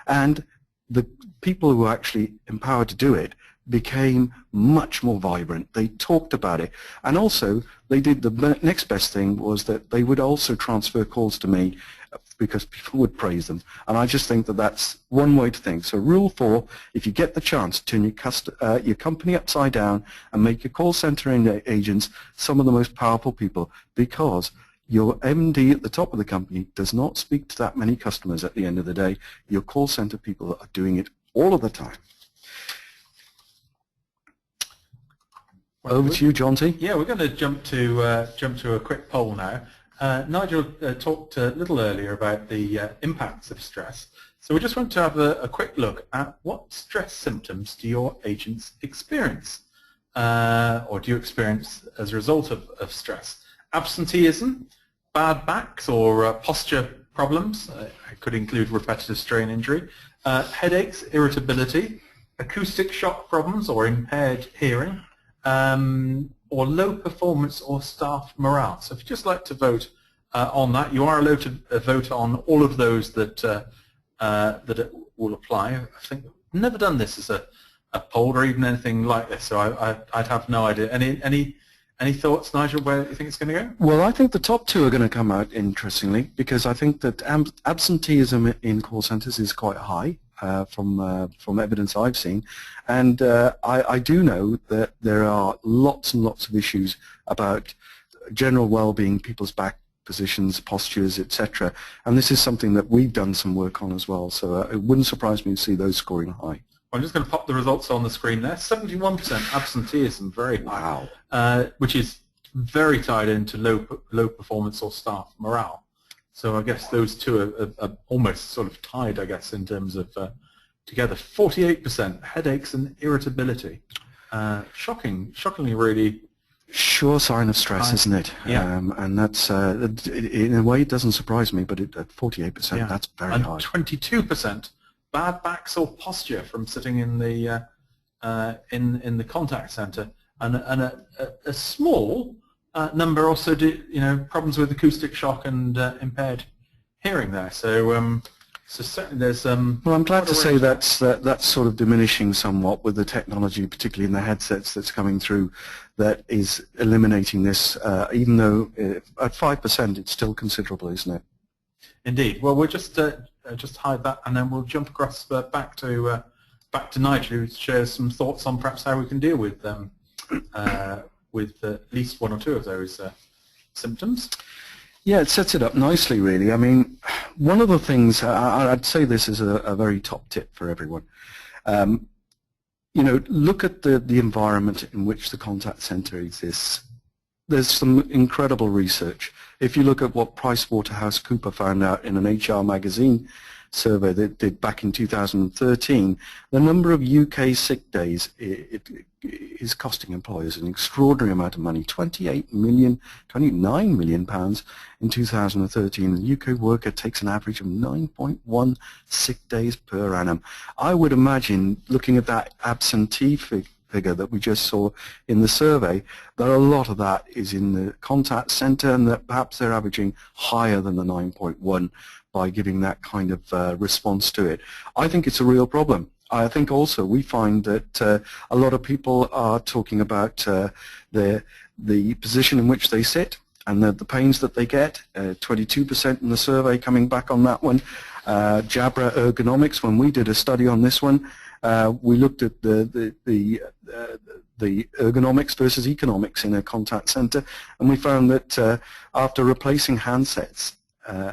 And the people who were actually empowered to do it became much more vibrant. They talked about it, and also they did the next best thing was that they would also transfer calls to me because people would praise them. And I just think that that's one way to think. So rule 4, if you get the chance, turn your company upside down and make your call center agents some of the most powerful people, because your MD at the top of the company does not speak to that many customers at the end of the day. Your call center people are doing it all of the time. Over to you, John T. Yeah, we're going to jump to a quick poll now. Nigel talked a little earlier about the impacts of stress. So we just want to have a quick look at what stress symptoms do your agents experience, or do you experience as a result of stress? Absenteeism, bad backs or posture problems, it could include repetitive strain injury, headaches, irritability, acoustic shock problems or impaired hearing, or low performance or staff morale. So if you'd just like to vote on that, you are allowed to vote on all of those that that will apply. I think I've never done this as a poll or even anything like this, so I'd have no idea. Any thoughts, Nigel, where you think it's going to go? Well, I think the top 2 are going to come out interestingly, because I think that absenteeism in call centers is quite high. From evidence I've seen, and I do know that there are lots and lots of issues about general well-being, people's back positions, postures, etc. And this is something that we've done some work on as well. So it wouldn't surprise me to see those scoring high. I'm just going to pop the results on the screen there. 71% absenteeism, very high, wow. Which is very tied into low performance or staff morale. So I guess those two are almost sort of tied, I guess, in terms of together. 48% headaches and irritability. Shockingly, really. Sure sign of stress, isn't it? Yeah. And that's, in a way, it doesn't surprise me, but at 48%, yeah, that's very high. And 22% bad backs or posture from sitting in the contact center, and a small number also do, problems with acoustic shock and impaired hearing there. So So certainly there's well, I'm glad to say that's sort of diminishing somewhat with the technology, particularly in the headsets that's coming through, that is eliminating this. Even though at 5%, it's still considerable, isn't it? Indeed. Well, we'll just hide that, and then we'll jump across back to Nigel, who shares some thoughts on perhaps how we can deal with at least one or two of those symptoms. Yeah, it sets it up nicely, really. I mean, one of the things, I'd say this is a very top tip for everyone. You know, look at the environment in which the contact center exists. There's some incredible research. If you look at what PricewaterhouseCoopers found out in an HR magazine survey that did back in 2013, the number of UK sick days is costing employers an extraordinary amount of money, 29 million pounds in 2013. The UK worker takes an average of 9.1 sick days per annum. I would imagine, looking at that absentee figure that we just saw in the survey, that a lot of that is in the contact center, and that perhaps they're averaging higher than the 9.1 by giving that kind of response to it. I think it's a real problem. I think also we find that a lot of people are talking about the position in which they sit and the pains that they get. 22% in the survey coming back on that one. Jabra ergonomics, when we did a study on this one, we looked at the ergonomics versus economics in a contact center, and we found that after replacing handsets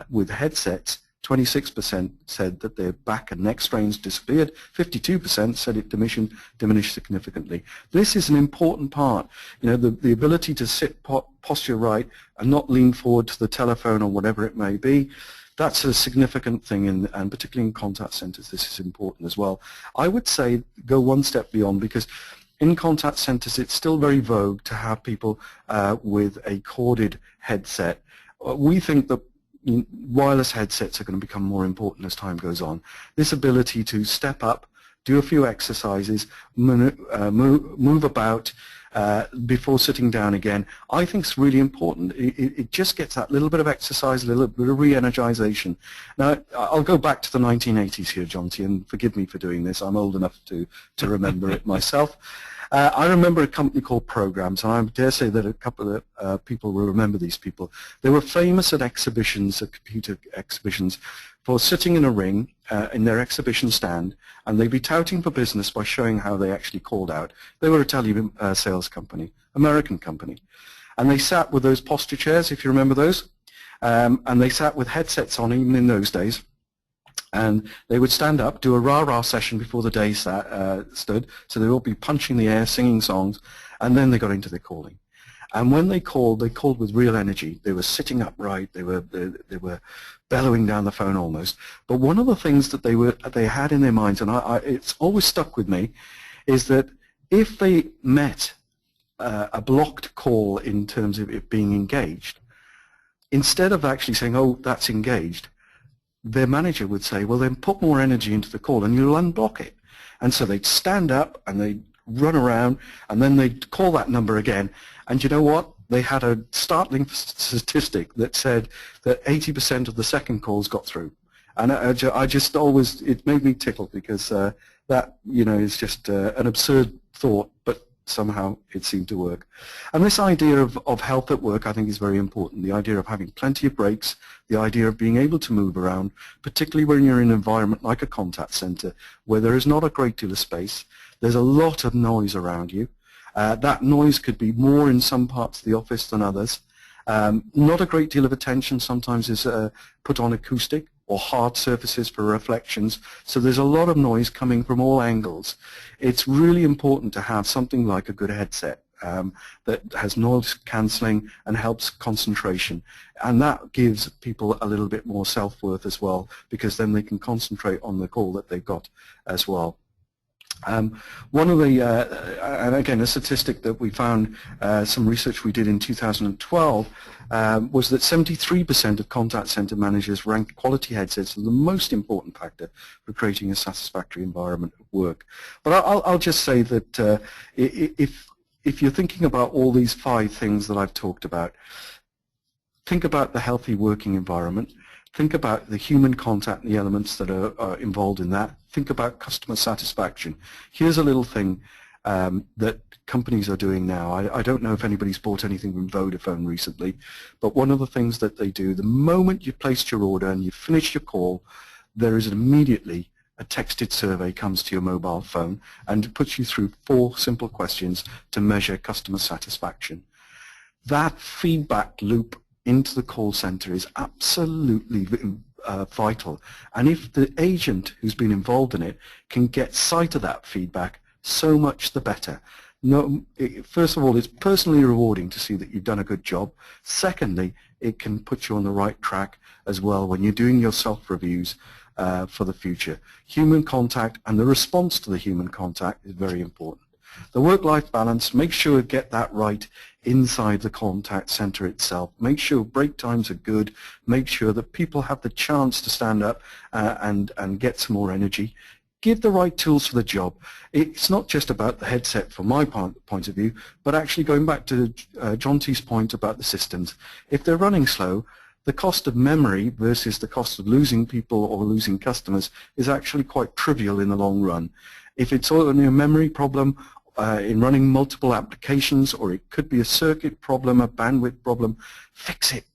with headsets, 26% said that their back and neck strains disappeared. 52% said it diminished significantly. This is an important part. You know, the ability to sit posture right and not lean forward to the telephone or whatever it may be. That's a significant thing, and particularly in contact centers, this is important as well. I would say go one step beyond, because in contact centers, it's still very vogue to have people with a corded headset. We think that wireless headsets are going to become more important as time goes on. This ability to step up, do a few exercises, move about before sitting down again, I think is really important. It just gets that little bit of exercise, a little bit of re-energization. Now, I'll go back to the 1980s here, Jonty, and forgive me for doing this. I'm old enough to remember it myself. I remember a company called Programs, and I dare say that a couple of people will remember these people. They were famous at exhibitions, at computer exhibitions, for sitting in a ring in their exhibition stand, and they'd be touting for business by showing how they actually called out. They were a tele-sales company, American company. And they sat with those posture chairs, if you remember those, and they sat with headsets on even in those days. And they would stand up, do a rah-rah session before the day stood, so they'd all be punching the air, singing songs, and then they got into their calling. And when they called with real energy. They were sitting upright, they were bellowing down the phone almost. But one of the things that they had in their minds, and it's always stuck with me, is that if they met a blocked call in terms of it being engaged, instead of actually saying, oh, that's engaged, their manager would say, well, then put more energy into the call and you'll unblock it. And so they'd stand up and they'd run around, and then they'd call that number again. And you know what? They had a startling statistic that said that 80% of the second calls got through. And I just always, it made me tickle, because that, you know, is just an absurd thought, but somehow it seemed to work. And this idea of health at work, I think, is very important. The idea of having plenty of breaks, the idea of being able to move around, particularly when you're in an environment like a contact center where there is not a great deal of space. There's a lot of noise around you. That noise could be more in some parts of the office than others. Not a great deal of attention sometimes is put on acoustic or hard surfaces for reflections, so there's a lot of noise coming from all angles. It's really important to have something like a good headset that has noise cancelling and helps concentration, and that gives people a little bit more self-worth as well, because then they can concentrate on the call that they've got as well. One of the, and again, a statistic that we found, some research we did in 2012, was that 73% of contact center managers ranked quality headsets as the most important factor for creating a satisfactory environment of work. But I'll just say that if you're thinking about all these 5 things that I've talked about, think about the healthy working environment. Think about the human contact and the elements that are involved in that. Think about customer satisfaction. Here's a little thing that companies are doing now. I don't know if anybody's bought anything from Vodafone recently, but one of the things that they do, the moment you've placed your order and you've finished your call, there is immediately a texted survey comes to your mobile phone and puts you through 4 simple questions to measure customer satisfaction. That feedback loop into the call center is absolutely vital. And if the agent who's been involved in it can get sight of that feedback, so much the better. No, first of all, it's personally rewarding to see that you've done a good job. Secondly, it can put you on the right track as well when you're doing your self-reviews for the future. Human contact and the response to the human contact is very important. The work-life balance, make sure you get that right inside the contact center itself. Make sure break times are good. Make sure that people have the chance to stand up and get some more energy. Give the right tools for the job. It's not just about the headset from my point of view, but actually going back to John T's point about the systems. If they're running slow, the cost of memory versus the cost of losing people or losing customers is actually quite trivial in the long run. If it's only a memory problem in running multiple applications, or it could be a circuit problem, a bandwidth problem, fix it,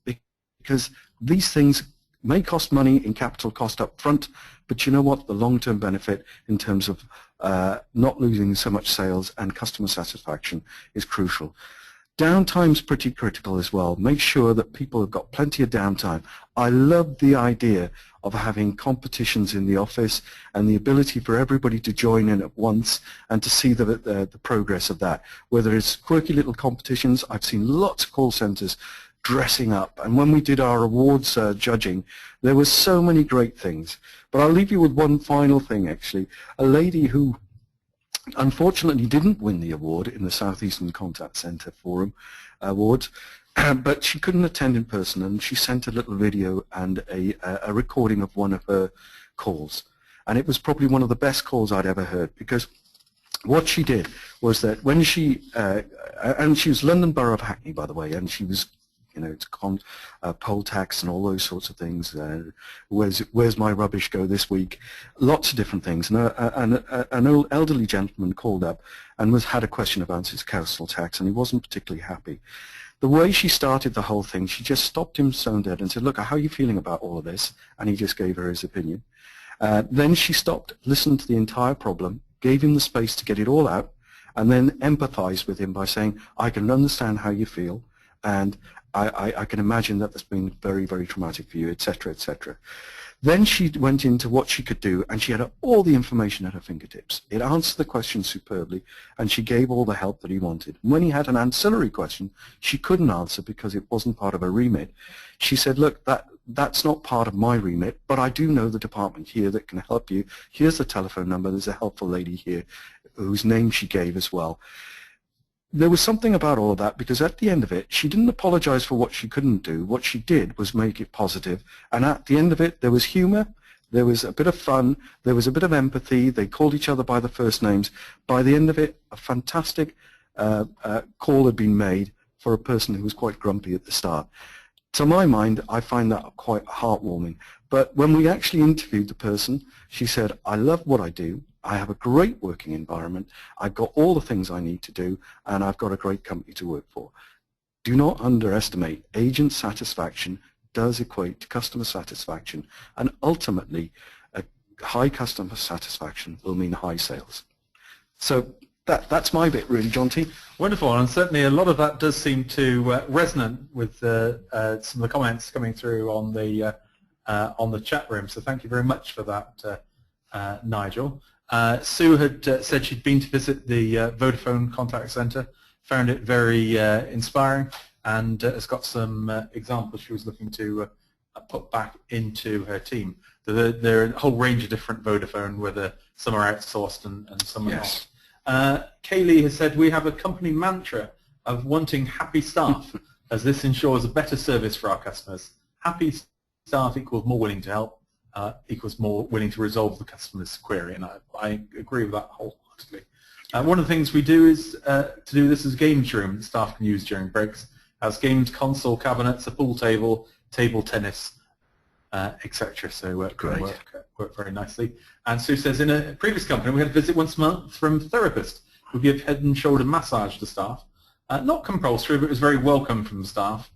because these things may cost money in capital cost up front, but you know what? The long-term benefit in terms of not losing so much sales and customer satisfaction is crucial. Downtime's pretty critical as well. Make sure that people have got plenty of downtime. I love the idea of having competitions in the office and the ability for everybody to join in at once and to see the progress of that. Whether it's quirky little competitions, I've seen lots of call centers dressing up, and when we did our awards judging, there were so many great things. But I'll leave you with one final thing, actually. A lady who unfortunately didn't win the award in the Southeastern Contact Center Forum Awards, but she couldn't attend in person, and she sent a little video and a recording of one of her calls. And it was probably one of the best calls I'd ever heard, because what she did was that when she, and she was London Borough of Hackney, by the way, and she was, you know, it's poll tax and all those sorts of things. Where's my rubbish go this week? Lots of different things. And an old elderly gentleman called up and had a question about his council tax, and he wasn't particularly happy. The way she started the whole thing, she just stopped him stone dead and said, "Look, how are you feeling about all of this?" And he just gave her his opinion. Then she stopped, listened to the entire problem, gave him the space to get it all out, and then empathized with him by saying, "I can understand how you feel, and I can imagine that that's been very, very traumatic for you," etc., etc. Then she went into what she could do, and she had all the information at her fingertips. It answered the question superbly, and she gave all the help that he wanted. When he had an ancillary question she couldn't answer because it wasn't part of her remit, she said, "Look, that's not part of my remit, but I do know the department here that can help you. Here's the telephone number. There's a helpful lady here," whose name she gave as well. There was something about all of that, because at the end of it, she didn't apologize for what she couldn't do. What she did was make it positive. And at the end of it, there was humor, there was a bit of fun, there was a bit of empathy. They called each other by the first names. By the end of it, a fantastic call had been made for a person who was quite grumpy at the start. To my mind, I find that quite heartwarming. But when we actually interviewed the person, she said, "I love what I do. I have a great working environment. I've got all the things I need to do, and I've got a great company to work for." Do not underestimate. Agent satisfaction does equate to customer satisfaction, and ultimately, a high customer satisfaction will mean high sales. So that's my bit, really, John T. Wonderful, and certainly a lot of that does seem to resonate with some of the comments coming through on the chat room. So thank you very much for that, Nigel. Sue had said she'd been to visit the Vodafone contact center, found it very inspiring, and has got some examples she was looking to put back into her team. There are a whole range of different Vodafone, whether some are outsourced and some are not. Kaylee has said, "We have a company mantra of wanting happy staff, as this ensures a better service for our customers. Happy staff equals more willing to help, equals more willing to resolve the customer's query," and I agree with that wholeheartedly. One of the things we do is to do this as a games room that staff can use during breaks. Has games console cabinets, a pool table, table tennis, etc. So Great. work very nicely. And Sue says, in a previous company, we had a visit once a month from a therapist who give head and shoulder massage to staff. Not compulsory, but it was very welcome from the staff.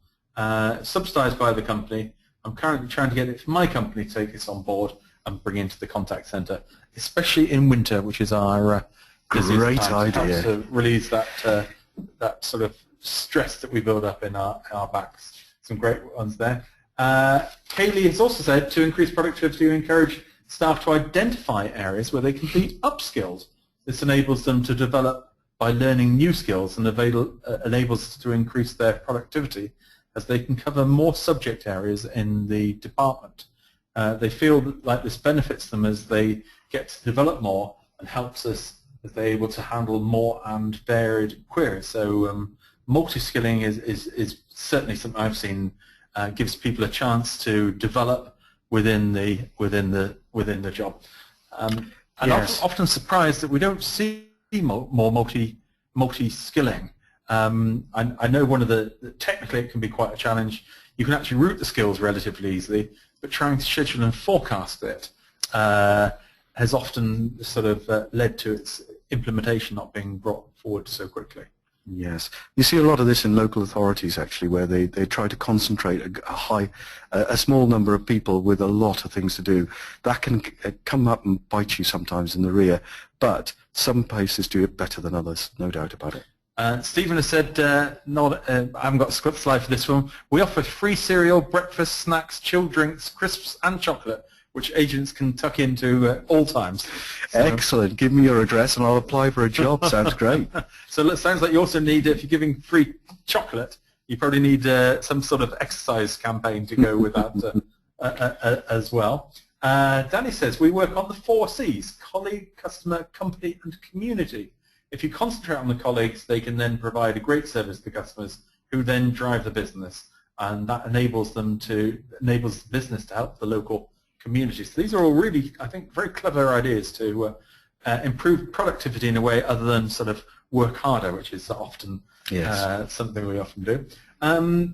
Subsidised by the company. I'm currently trying to get it for my company to take this on board and bring into the contact centre, especially in winter, which is our great idea. To release that that sort of stress that we build up in our backs. Some great ones there. Kaylee has also said to increase productivity, we encourage staff to identify areas where they can be upskilled. This enables them to develop by learning new skills and enables to increase their productivity as they can cover more subject areas in the department. They feel like this benefits them as they get to develop more and helps us as they're able to handle more and varied queries. So multi-skilling is certainly something I've seen gives people a chance to develop within the job. And Yes. I'm often surprised that we don't see more multi-skilling. I know one of technically it can be quite a challenge. You can actually route the skills relatively easily, but trying to schedule and forecast it has often sort of led to its implementation not being brought forward so quickly. Yes, you see a lot of this in local authorities actually, where they try to concentrate a small number of people with a lot of things to do. That can come up and bite you sometimes in the rear, but some places do it better than others, no doubt about it. Stephen has said, I haven't got a script slide for this one. We offer free cereal, breakfast, snacks, chilled drinks, crisps and chocolate, which agents can tuck into at all times. So, excellent. Give me your address and I'll apply for a job. Sounds great. So it sounds like you also need, if you're giving free chocolate, you probably need some sort of exercise campaign to go with that as well. Danny says, we work on the 4 C's, colleague, customer, company and community. If you concentrate on the colleagues, they can then provide a great service to customers who then drive the business, and that enables the business to help the local community. So these are all really, I think, very clever ideas to improve productivity in a way other than sort of work harder, which is often something we often do.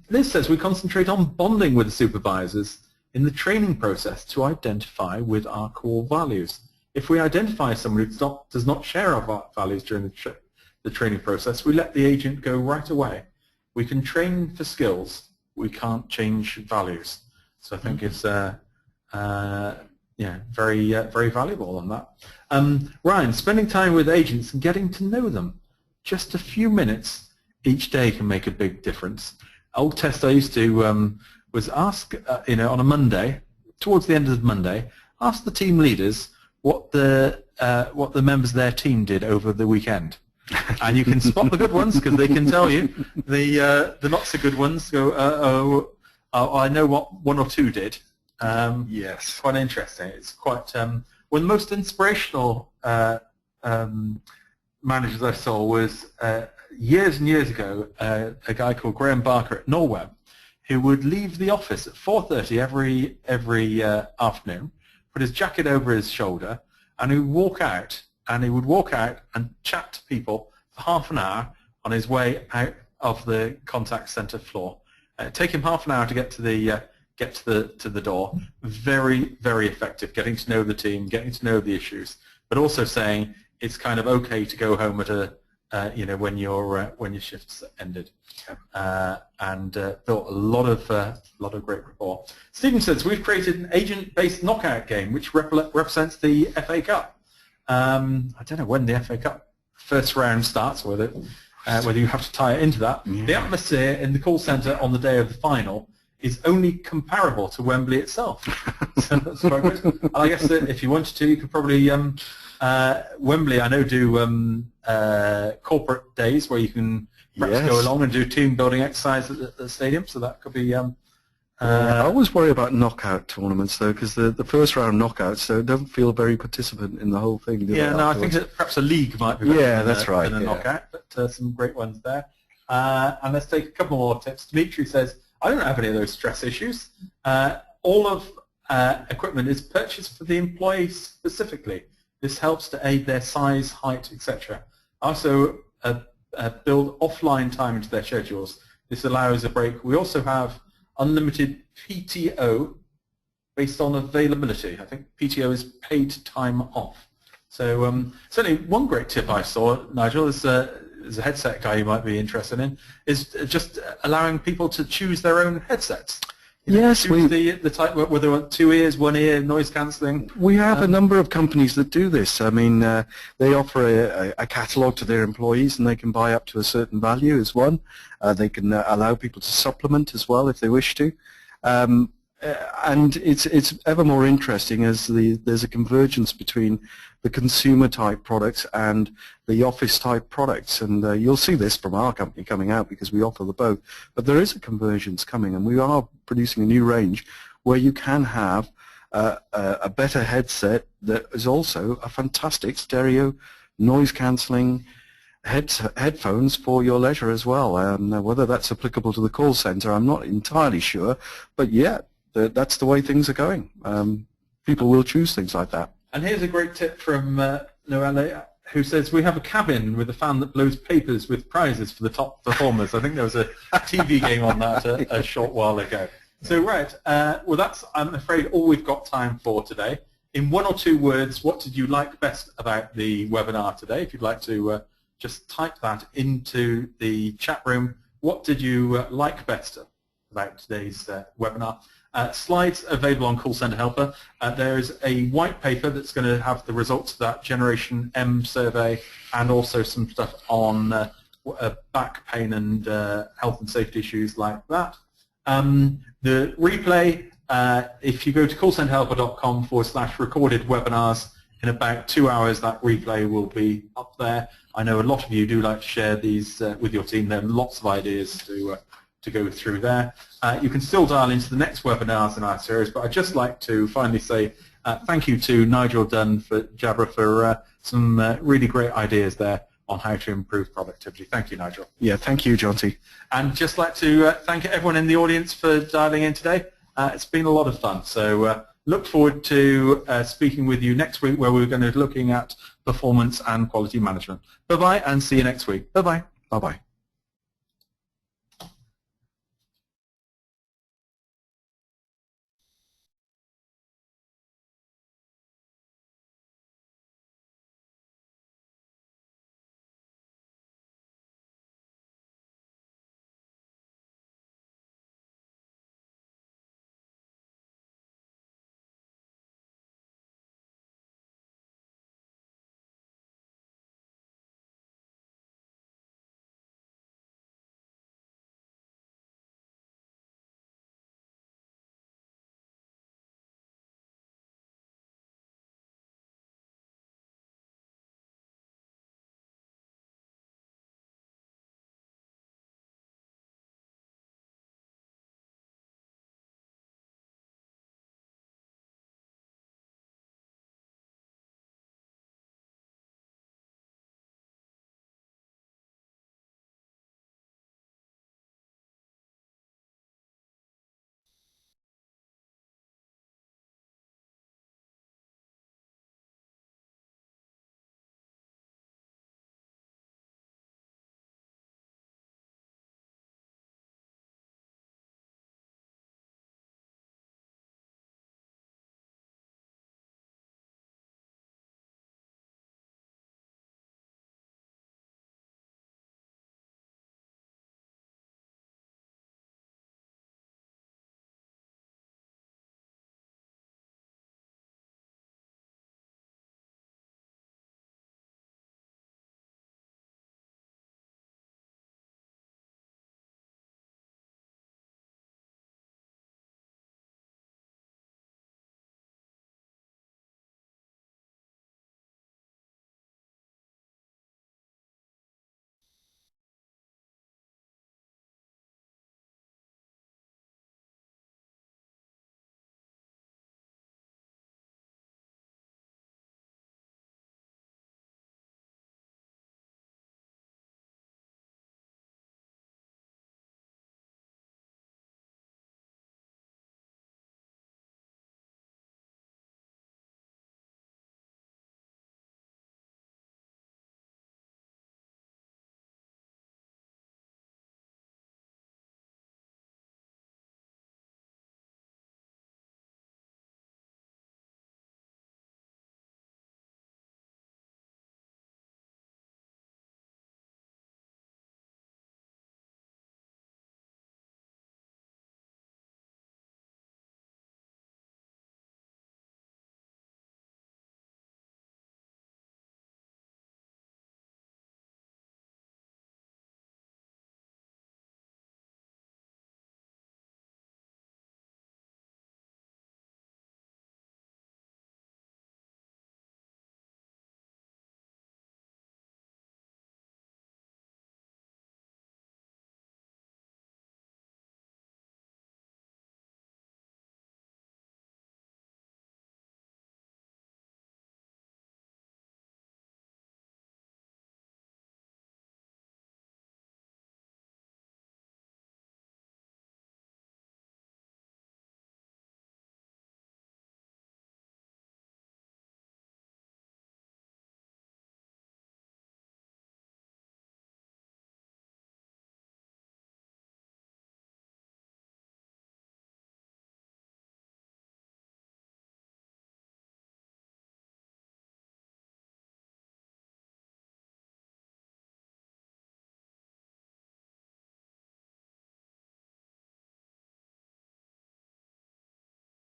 Liz says we concentrate on bonding with the supervisors in the training process to identify with our core values. If we identify someone who does not share our values during the training process, we let the agent go right away. We can train for skills, we can't change values. So I think it's very valuable on that. Ryan, spending time with agents and getting to know them, just a few minutes each day can make a big difference. Old test I used to was ask, on a Monday, towards the end of the Monday, ask the team leaders what the members of their team did over the weekend, and you can spot the good ones because they can tell you. The not so good ones go, I know what 1 or 2 did. Yes, quite interesting. It's quite one of the most inspirational managers I saw was years and years ago a guy called Graham Barker at Norweb, who would leave the office at 4:30 every afternoon, put his jacket over his shoulder, and he would walk out and chat to people for half an hour on his way out of the contact center floor. Take him half an hour to get to the door. Very, very effective, getting to know the team, getting to know the issues, but also saying it's kind of okay to go home at when your shift's ended, and built a lot of great rapport. Stephen says we've created an agent-based knockout game which represents the FA Cup. I don't know when the FA Cup first round starts, whether you have to tie it into that. Yeah. The atmosphere in the call centre on the day of the final is only comparable to Wembley itself. So that's quite good. And I guess that if you wanted to, you could probably Wembley, I know, do corporate days where you can perhaps go along and do team building exercise at the stadium. So that could be. I always worry about knockout tournaments though, because the first round knockouts, so it doesn't feel very participant in the whole thing. I think that perhaps a league might be better than a knockout, but some great ones there. And let's take a couple more tips. Dimitri says, I don't have any of those stress issues. All of equipment is purchased for the employee specifically. This helps to aid their size, height, etc. Also, build offline time into their schedules. This allows a break. We also have unlimited PTO, based on availability. I think PTO is paid time off. So certainly one great tip I saw, Nigel, is a headset guy you might be interested in, is just allowing people to choose their own headsets. Yes, choose the type, whether they want 2 ears, 1 ear, noise cancelling. We have a number of companies that do this. I mean, they offer a catalogue to their employees, and they can buy up to a certain value as one. They can allow people to supplement as well if they wish to. And it's ever more interesting as there's a convergence between the consumer type products and the office type products, and you'll see this from our company coming out because we offer the both. But there is a convergence coming, and we are producing a new range where you can have a better headset that is also a fantastic stereo noise cancelling headphones for your leisure as well. Whether that's applicable to the call center, I'm not entirely sure, but yeah, that's the way things are going. People will choose things like that. And here's a great tip from Noelle, who says, we have a cabin with a fan that blows papers with prizes for the top performers. I think there was a TV game on that a short while ago. So right, well that's, I'm afraid, all we've got time for today. In 1 or 2 words, what did you like best about the webinar today? If you'd like to just type that into the chat room, what did you like best about today's webinar? Slides available on CallCentreHelper. There is a white paper that's going to have the results of that Generation M survey and also some stuff on back pain and health and safety issues like that. The replay, if you go to callcenterhelper.com/recorded webinars, in about 2 hours that replay will be up there. I know a lot of you do like to share these with your team. There are lots of ideas to go through there. You can still dial into the next webinars in our series, but I'd just like to finally say thank you to Nigel Dunn for Jabra for some really great ideas there on how to improve productivity. Thank you, Nigel. Yeah, thank you, Jonty. And just like to thank everyone in the audience for dialing in today. It's been a lot of fun. So look forward to speaking with you next week, where we're going to be looking at performance and quality management. Bye-bye, and see you next week. Bye-bye. Bye-bye.